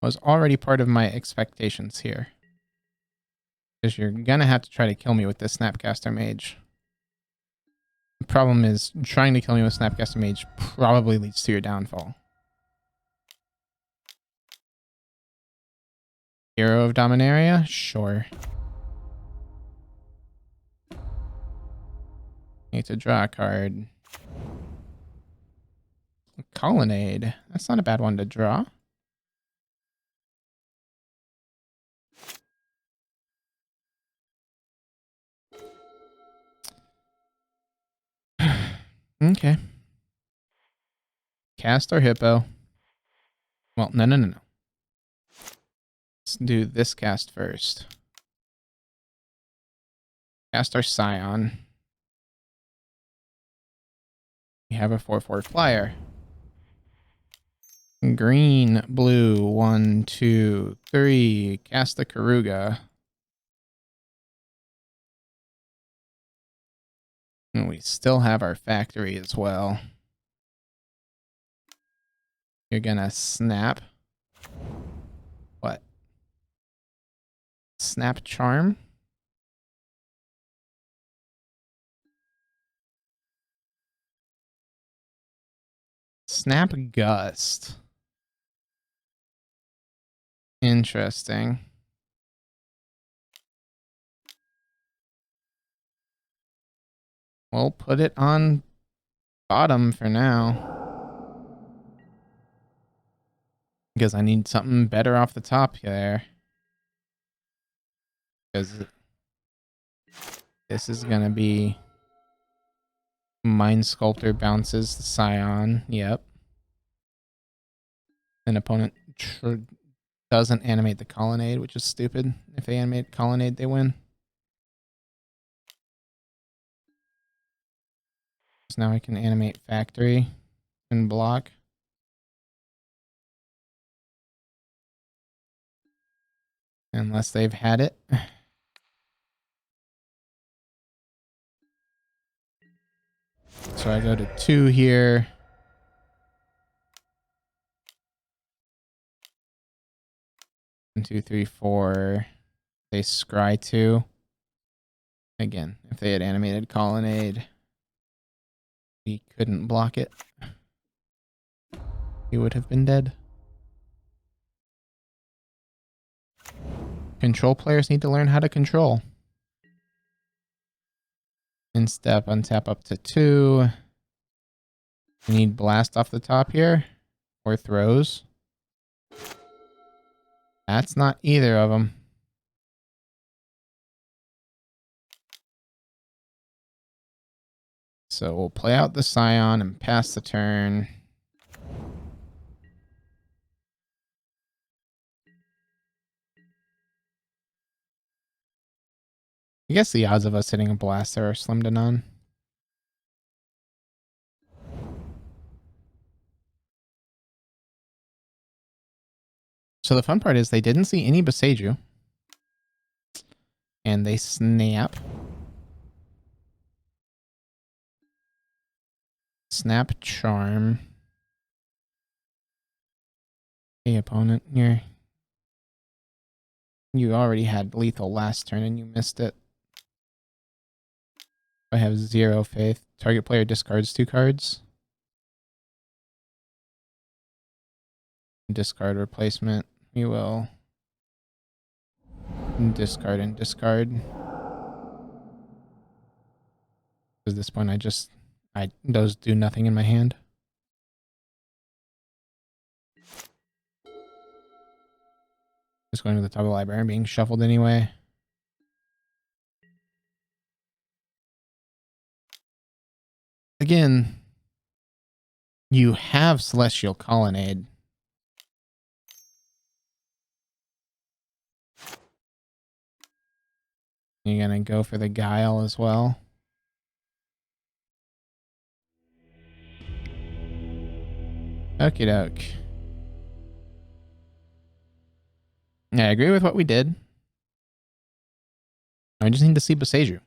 Was already part of my expectations here. Because you're gonna have to try to kill me with this Snapcaster Mage. The problem is, trying to kill me with Snapcaster Mage probably leads to your downfall. Hero of Dominaria? Sure. Need to draw a card. Colonnade. That's not a bad one to draw. Okay. Cast our Hippo. Well, no. Let's do this cast first. Cast our Scion. We have a 4/4 flyer. Green, blue, 1, 2, 3. Cast the Karuga. And we still have our factory as well. You're gonna snap. What? Snap Charm? Snap Gust. Interesting. We'll put it on bottom for now. Because I need something better off the top there. Because this is going to be Mind Sculptor bounces the Scion. Yep. An opponent doesn't animate the Colonnade, which is stupid. If they animate Colonnade, they win. So now I can animate Factory and block. Unless they've had it. So I go to 2 here. One, 2, 3, 4. They scry 2. Again, if they had animated Colonnade, we couldn't block it. He would have been dead. Control players need to learn how to control. Instep, untap up to 2. We need Blast off the top here. Or Throes. That's not either of them. So we'll play out the Scion and pass the turn. I guess the odds of us hitting a blaster are slim to none. So the fun part is they didn't see any Boseiju. And they snap. Snap Charm. Hey, opponent, you already had lethal last turn and you missed it. I have 0 faith. Target player discards 2 cards. Discard replacement. We will discard and discard. At this point, those do nothing in my hand. Just going to the top of the library and being shuffled anyway. Again, you have Celestial Colonnade. You're gonna go for the Guile as well. Okie doke. Yeah, I agree with what we did. I just need to see Boseiju.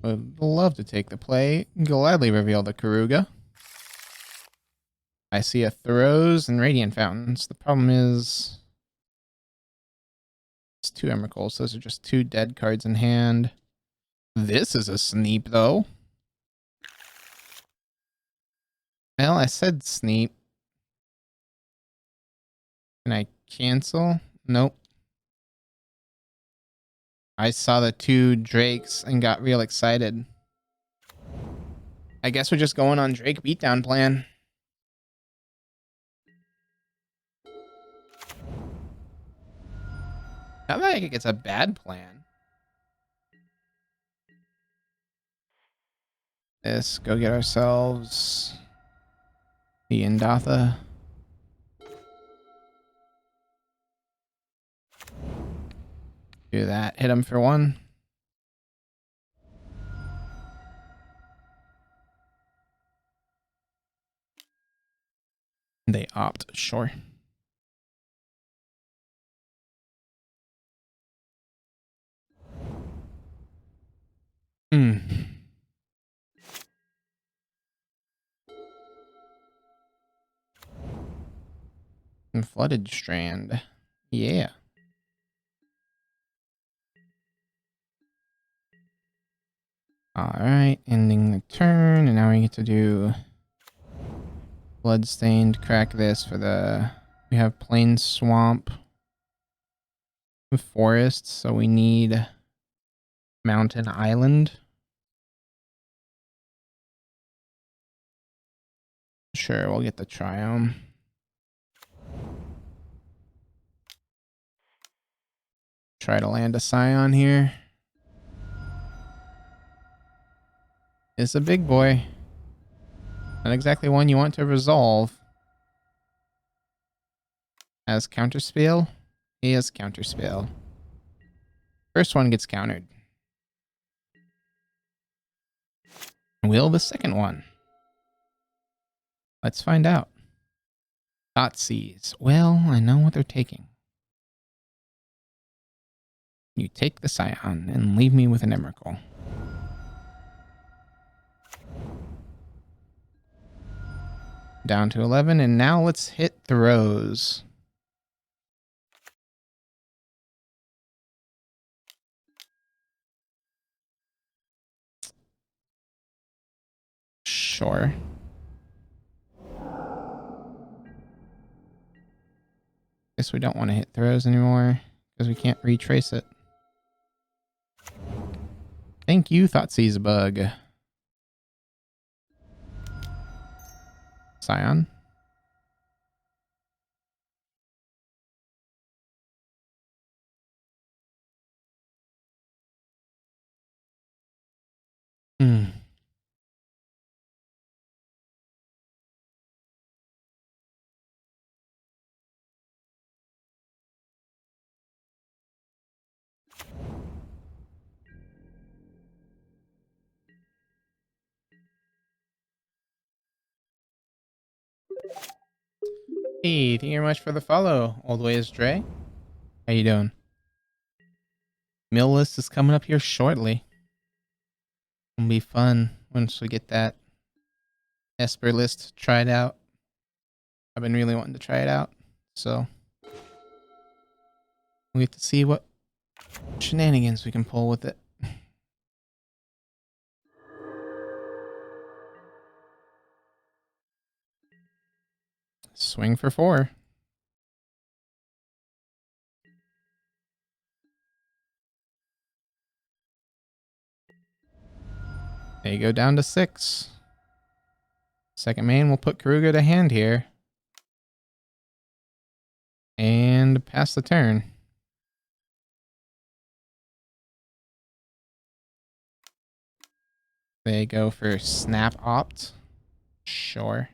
Would love to take the play. Gladly reveal the Karuga. I see a Throes and Radiant Fountains. The problem is it's 2 Emrakuls. Those are just 2 dead cards in hand. This is a Sneep, though. Well, I said Sneep. Can I cancel? Nope. I saw the 2 Drakes and got real excited. I guess we're just going on Drake beatdown plan. Not like it's a bad plan. Let's go get ourselves the Indatha. Do that. Hit him for 1. They opt, sure. And Flooded Strand. Yeah. Alright, ending the turn, and now we get to do Bloodstained. Crack this for the... We have Plain Swamp. Forest, so we need Mountain Island. Sure, we'll get the Triome. Try to land a Scion here. It's a big boy. Not exactly one you want to resolve. As counterspell? He has counterspell. First one gets countered. Will the second one? Let's find out. Thoughtseize. Well, I know what they're taking. You take the Scion and leave me with an Emrakul. Down to 11, and now let's hit Throes. Sure. Guess we don't want to hit Throes anymore, because we can't retrace it. Thank you, Thoughtseize Bug. Scion. Hey, thank you very much for the follow, Old Ways Dre. How you doing? Mill list is coming up here shortly. It'll be fun once we get that Esper list tried out. I've been really wanting to try it out, so we'll get to see what shenanigans we can pull with it. Swing for 4. They go down to 6. Second main, we'll put Karuga to hand here. And pass the turn. They go for Snap Opt. Sure.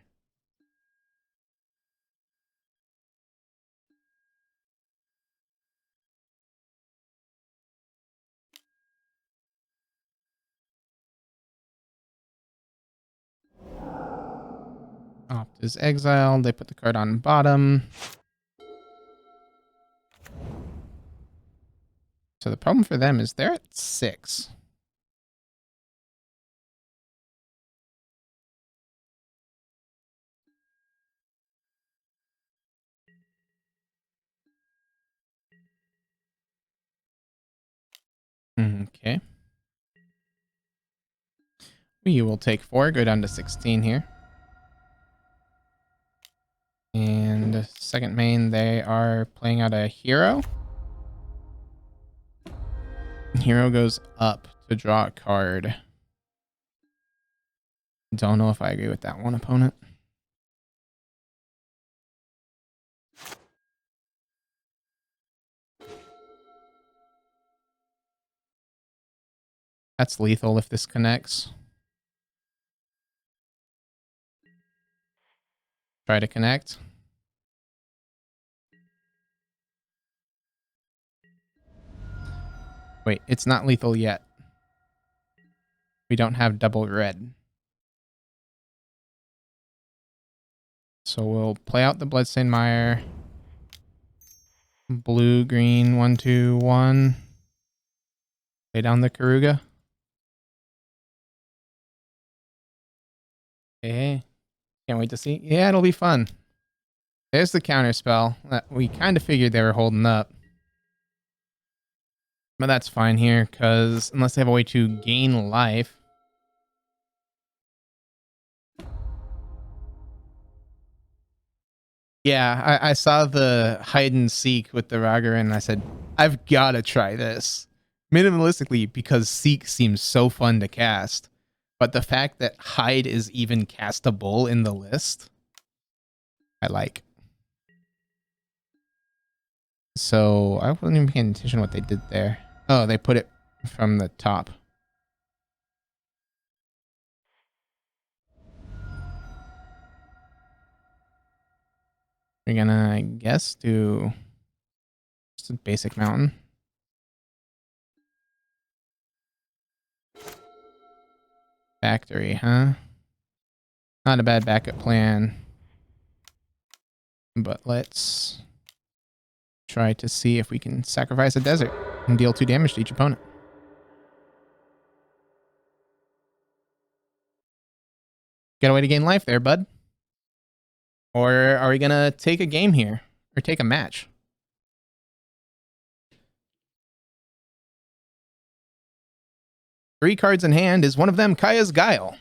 Opt is exiled. They put the card on bottom. So the problem for them is they're at 6. Okay. We will take 4, go down to 16 here. And second main, they are playing out a hero. Hero goes up to draw a card. Don't know if I agree with that one, opponent. That's lethal if this connects. Try to connect. Wait, it's not lethal yet. We don't have double red. So we'll play out the Bloodstained Mire. Blue, green, 1, 2, 1. Lay down the Karuga. Hey, can't wait to see. Yeah, it'll be fun. There's the counter spell that we kind of figured they were holding up. But that's fine here, because unless they have a way to gain life. Yeah, I saw the hide and seek with the Ragaran, and I said, I've got to try this. Minimalistically, because seek seems so fun to cast. But the fact that hide is even castable in the list, I like. So I wasn't even paying attention to what they did there. Oh, they put it from the top. We're gonna, I guess, do just a basic mountain. Factory, huh? Not a bad backup plan. But let's try to see if we can sacrifice a desert and deal 2 damage to each opponent. Got a way to gain life there, bud. Or are we gonna take a game here? Or take a match? Three cards in hand. Is one of them Kaya's Guile?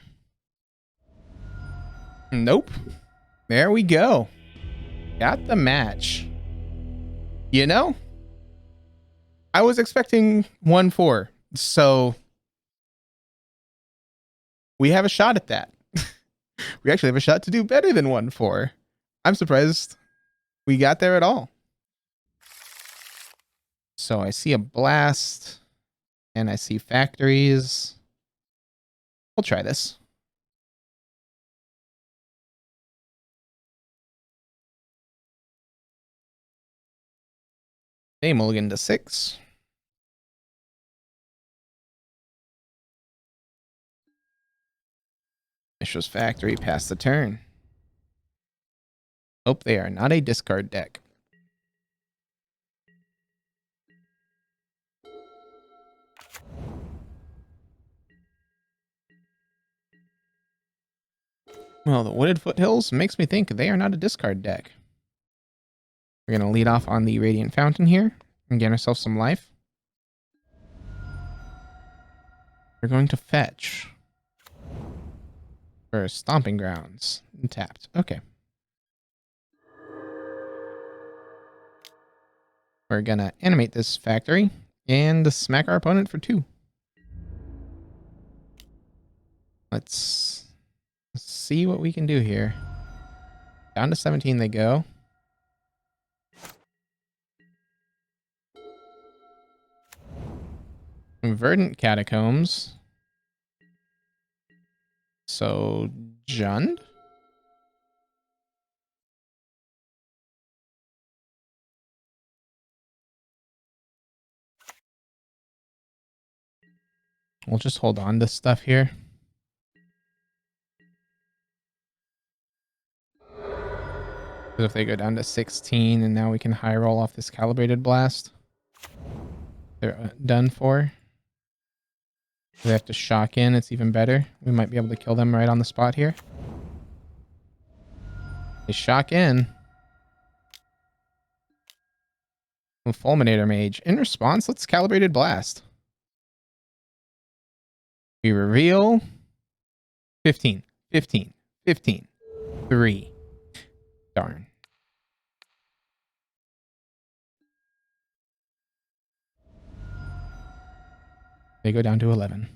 Nope. There we go. Got the match. You know, I was expecting 1-4. So we have a shot at that. We actually have a shot to do better than 1-4. I'm surprised we got there at all. So I see a blast and I see factories. We'll try this. Hey, mulligan to 6. Mishra's Factory pass the turn. Hope they are not a discard deck. Well, the Wooded Foothills makes me think they are not a discard deck. We're going to lead off on the Radiant Fountain here and get ourselves some life. We're going to fetch for Stomping Grounds. Tapped. Okay. We're going to animate this factory and smack our opponent for 2. Let's see what we can do here. Down to 17 they go. Verdant Catacombs. So, Jund? We'll just hold on to stuff here. If they go down to 16 and now we can high roll off this Calibrated Blast, they're done for. If they have to shock in, it's even better. We might be able to kill them right on the spot here. They shock in. Fulminator Mage. In response, let's Calibrated Blast. We reveal 15, 15, 15, 3. Darn. They go down to 11.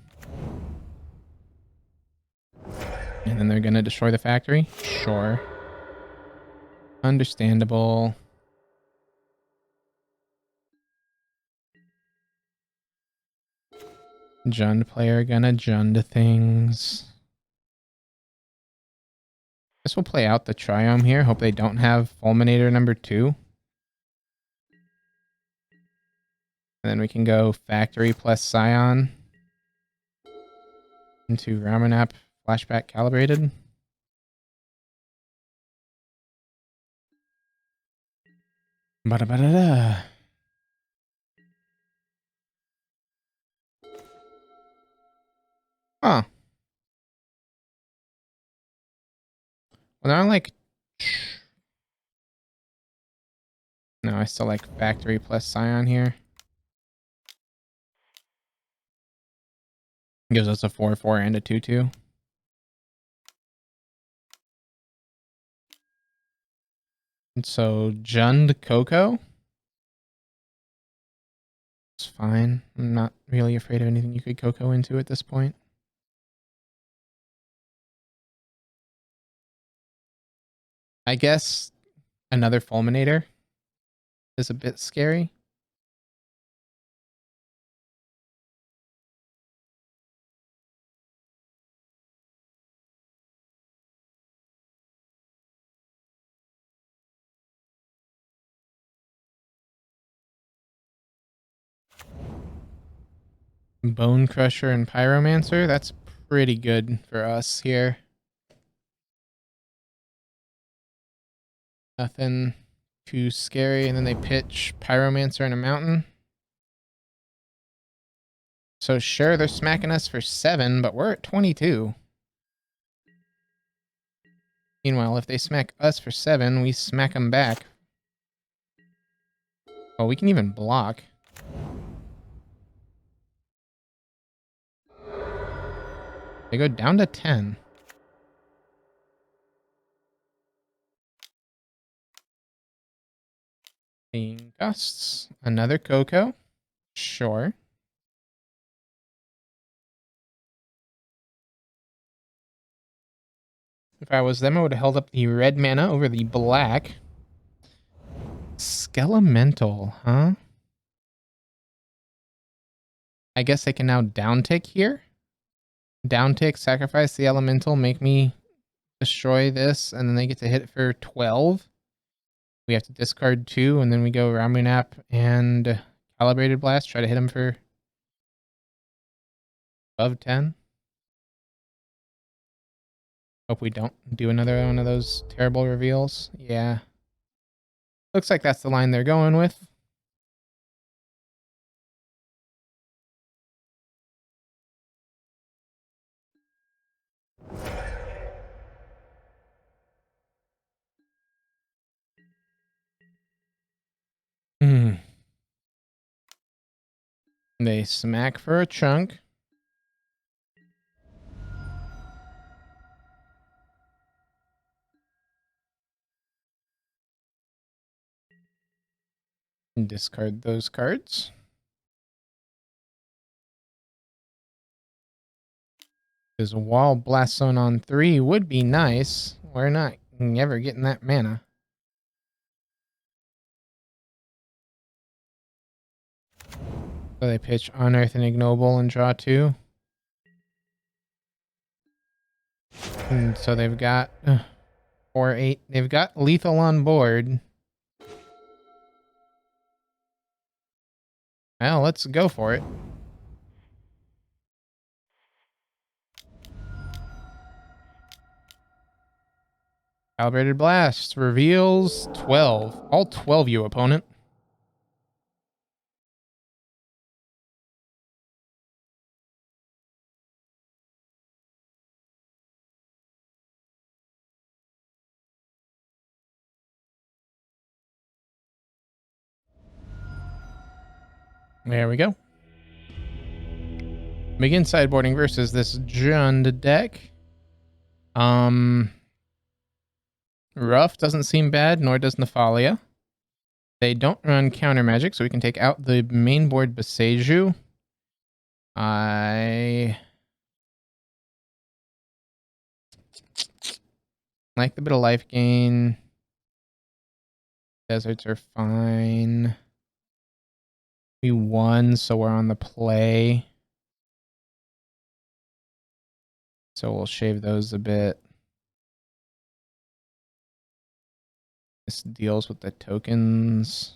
And then they're going to destroy the factory? Sure. Understandable. Jund player gonna Jund things. Guess we'll play out the Triome here. Hope they don't have Fulminator number 2. And then we can go Factory plus Scion into Ramanap Flashback Calibrated. Ba-da-ba-da-da. Huh. Well, now I like... No, I still like Factory plus Scion here. Gives us a 4-4 and a 2-2. And so, Jund Coco. It's fine. I'm not really afraid of anything you could Coco into at this point. I guess another Fulminator is a bit scary. Bone Crusher and Pyromancer. That's pretty good for us here. Nothing too scary. And then they pitch Pyromancer in a mountain. So sure, they're smacking us for 7, but we're at 22. Meanwhile, if they smack us for 7, we smack them back. Oh, we can even block. They go down to 10. Gusts. Another Coco. Sure. If I was them, I would have held up the red mana over the black. Skelemental, huh? I guess I can now downtick here. Downtick, sacrifice the elemental, make me destroy this, and then they get to hit it for 12. We have to discard 2, and then we go Ramunap and Calibrated Blast, try to hit him for above 10. Hope we don't do another one of those terrible reveals. Yeah. Looks like that's the line they're going with. They smack for a chunk. Discard those cards. Because Wall Blast Zone on 3 would be nice. We're not ever getting that mana. So they pitch Unearth and Ignoble and draw 2. And so they've got 4-8. They've got lethal on board. Well, let's go for it. Calibrated Blast reveals 12. All 12, you opponent. There we go. Begin sideboarding versus this Jund deck. Rough doesn't seem bad, nor does Nephalia. They don't run counter magic, so we can take out the main board Boseiju. I like the bit of life gain. Deserts are fine. We won, so we're on the play. So we'll shave those a bit. This deals with the tokens.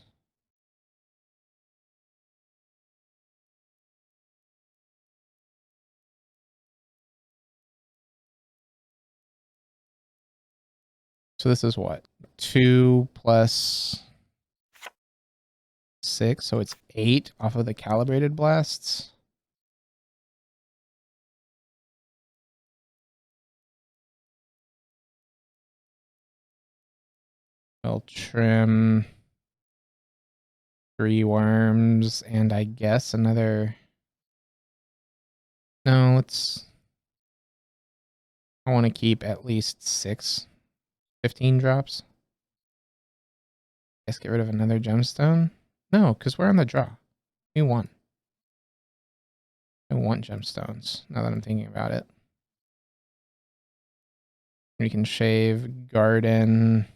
So this is what? 2 plus 6, so it's 8 off of the Calibrated Blasts. I'll trim 3 worms and I guess another. No, let's. I want to keep at least 15 drops. Guess get rid of another gemstone. No, because we're on the draw. We won. I want gemstones now that I'm thinking about it. We can shave garden.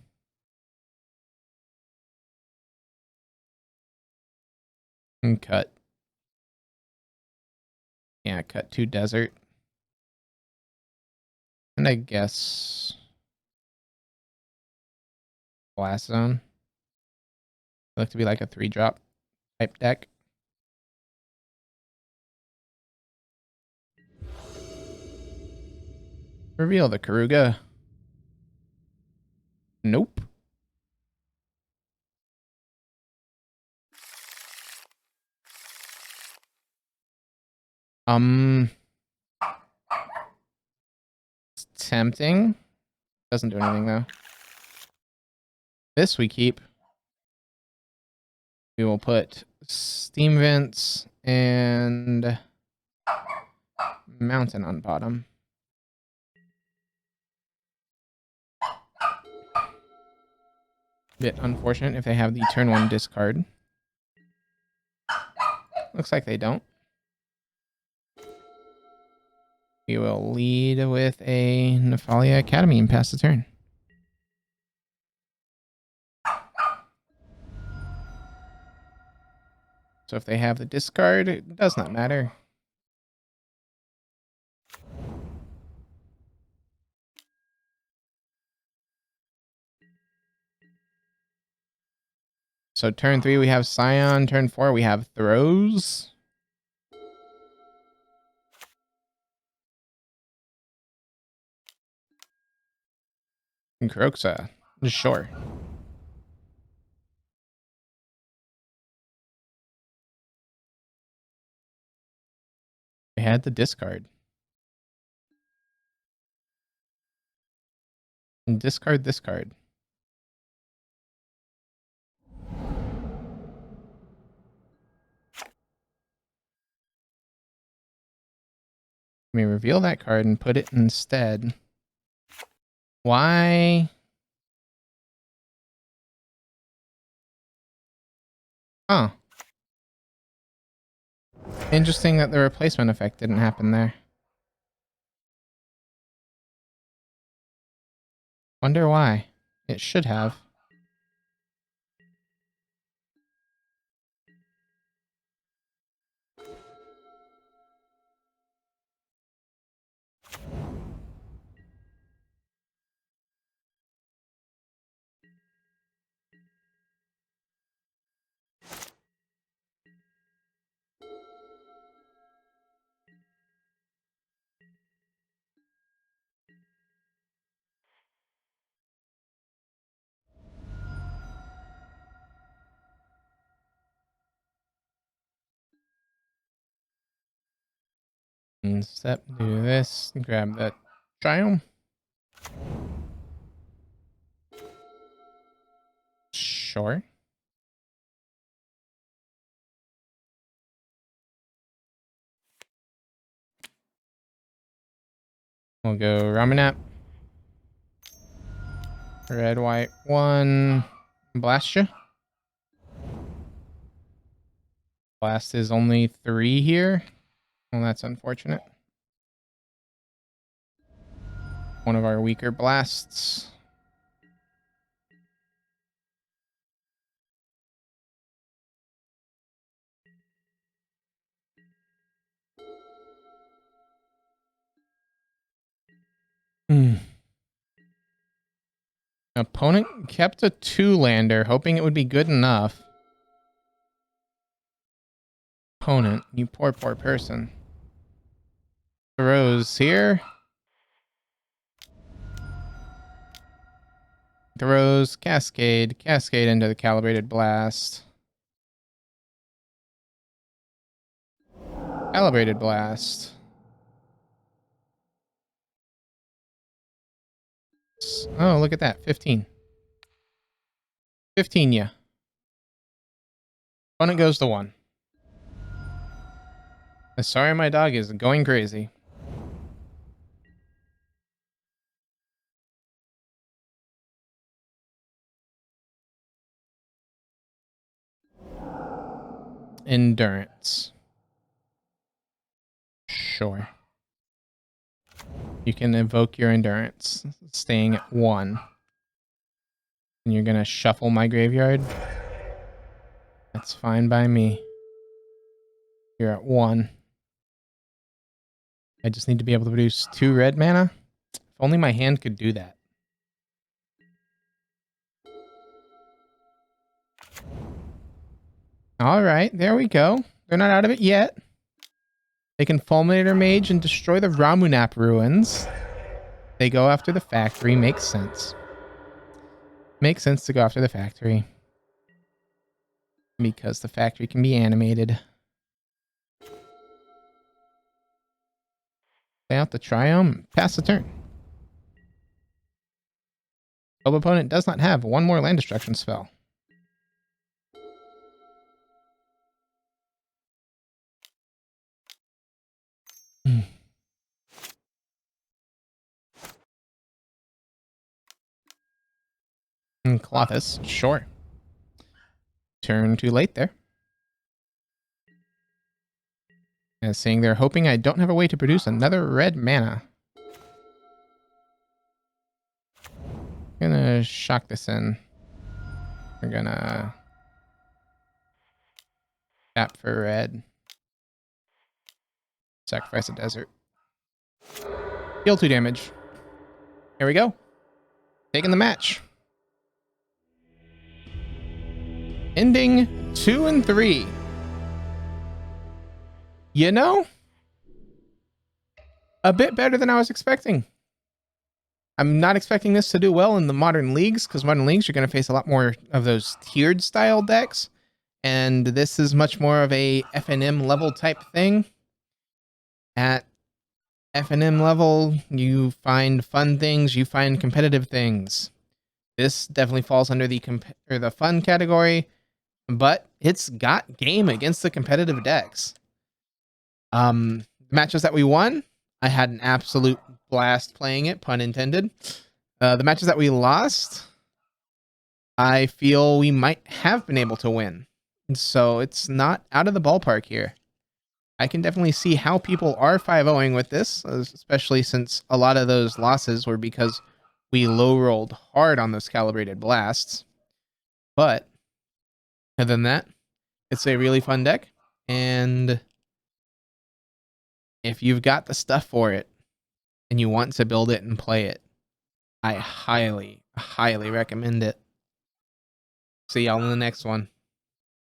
And cut. Yeah, cut 2 desert. And I guess blast zone. Look to be like a 3-drop type deck. Reveal the Karuga. Nope. It's tempting. Doesn't do anything though. This we keep. We will put steam vents and mountain on bottom. Bit unfortunate if they have the turn 1 discard. looks like they don't. We will lead with a Nephalia Academy and pass the turn. So if they have the discard, it does not matter. So turn 3, we have Scion. Turn 4, we have Throes. And Kroxa. Sure. They had the discard. And discard this card. Let me reveal that card and put it instead. Why? Huh. Interesting that the replacement effect didn't happen there. Wonder why. It should have. Step, do this, grab that triumph. Sure. We'll go Ramanap. Red, white, 1. Blast you. Blast is only 3 here. Well, that's unfortunate. One of our weaker blasts. Opponent kept a 2-lander, hoping it would be good enough. Opponent, you poor person. Throws here. Throws, Cascade into the Calibrated Blast. Calibrated Blast. Oh, look at that. 15. 15, yeah. Opponent goes to 1. Sorry, my dog is going crazy. Endurance. Sure. You can evoke your endurance, staying at 1. And you're gonna shuffle my graveyard? That's fine by me. You're at 1. I just need to be able to produce 2 red mana. If only my hand could do that. Alright, there we go. They're not out of it yet. They can Fulminator Mage and destroy the Ramunap ruins. They go after the factory. Makes sense. Makes sense to go after the factory. Because the factory can be animated. Play out the Triumph. Pass the turn. Club opponent does not have 1 more land destruction spell. And Clothis, sure. Turn too late there. And saying they're hoping I don't have a way to produce another red mana. Gonna shock this in. We're gonna tap for red. Sacrifice a desert. Deal 2 damage. Here we go. Taking the match. Ending 2 and 3. You know, a bit better than I was expecting. I'm not expecting this to do well in the modern leagues, because modern leagues you're going to face a lot more of those tiered style decks, and this is much more of a FNM level type thing. At FNM level, you find fun things, you find competitive things. This definitely falls under the fun category, but it's got game against the competitive decks. Matches that we won, I had an absolute blast playing it, pun intended. The matches that we lost, I feel we might have been able to win. So it's not out of the ballpark here. I can definitely see how people are 5-0ing with this, especially since a lot of those losses were because we low rolled hard on those calibrated blasts. But other than that, it's a really fun deck. And if you've got the stuff for it and you want to build it and play it, I highly, highly recommend it. See y'all in the next one.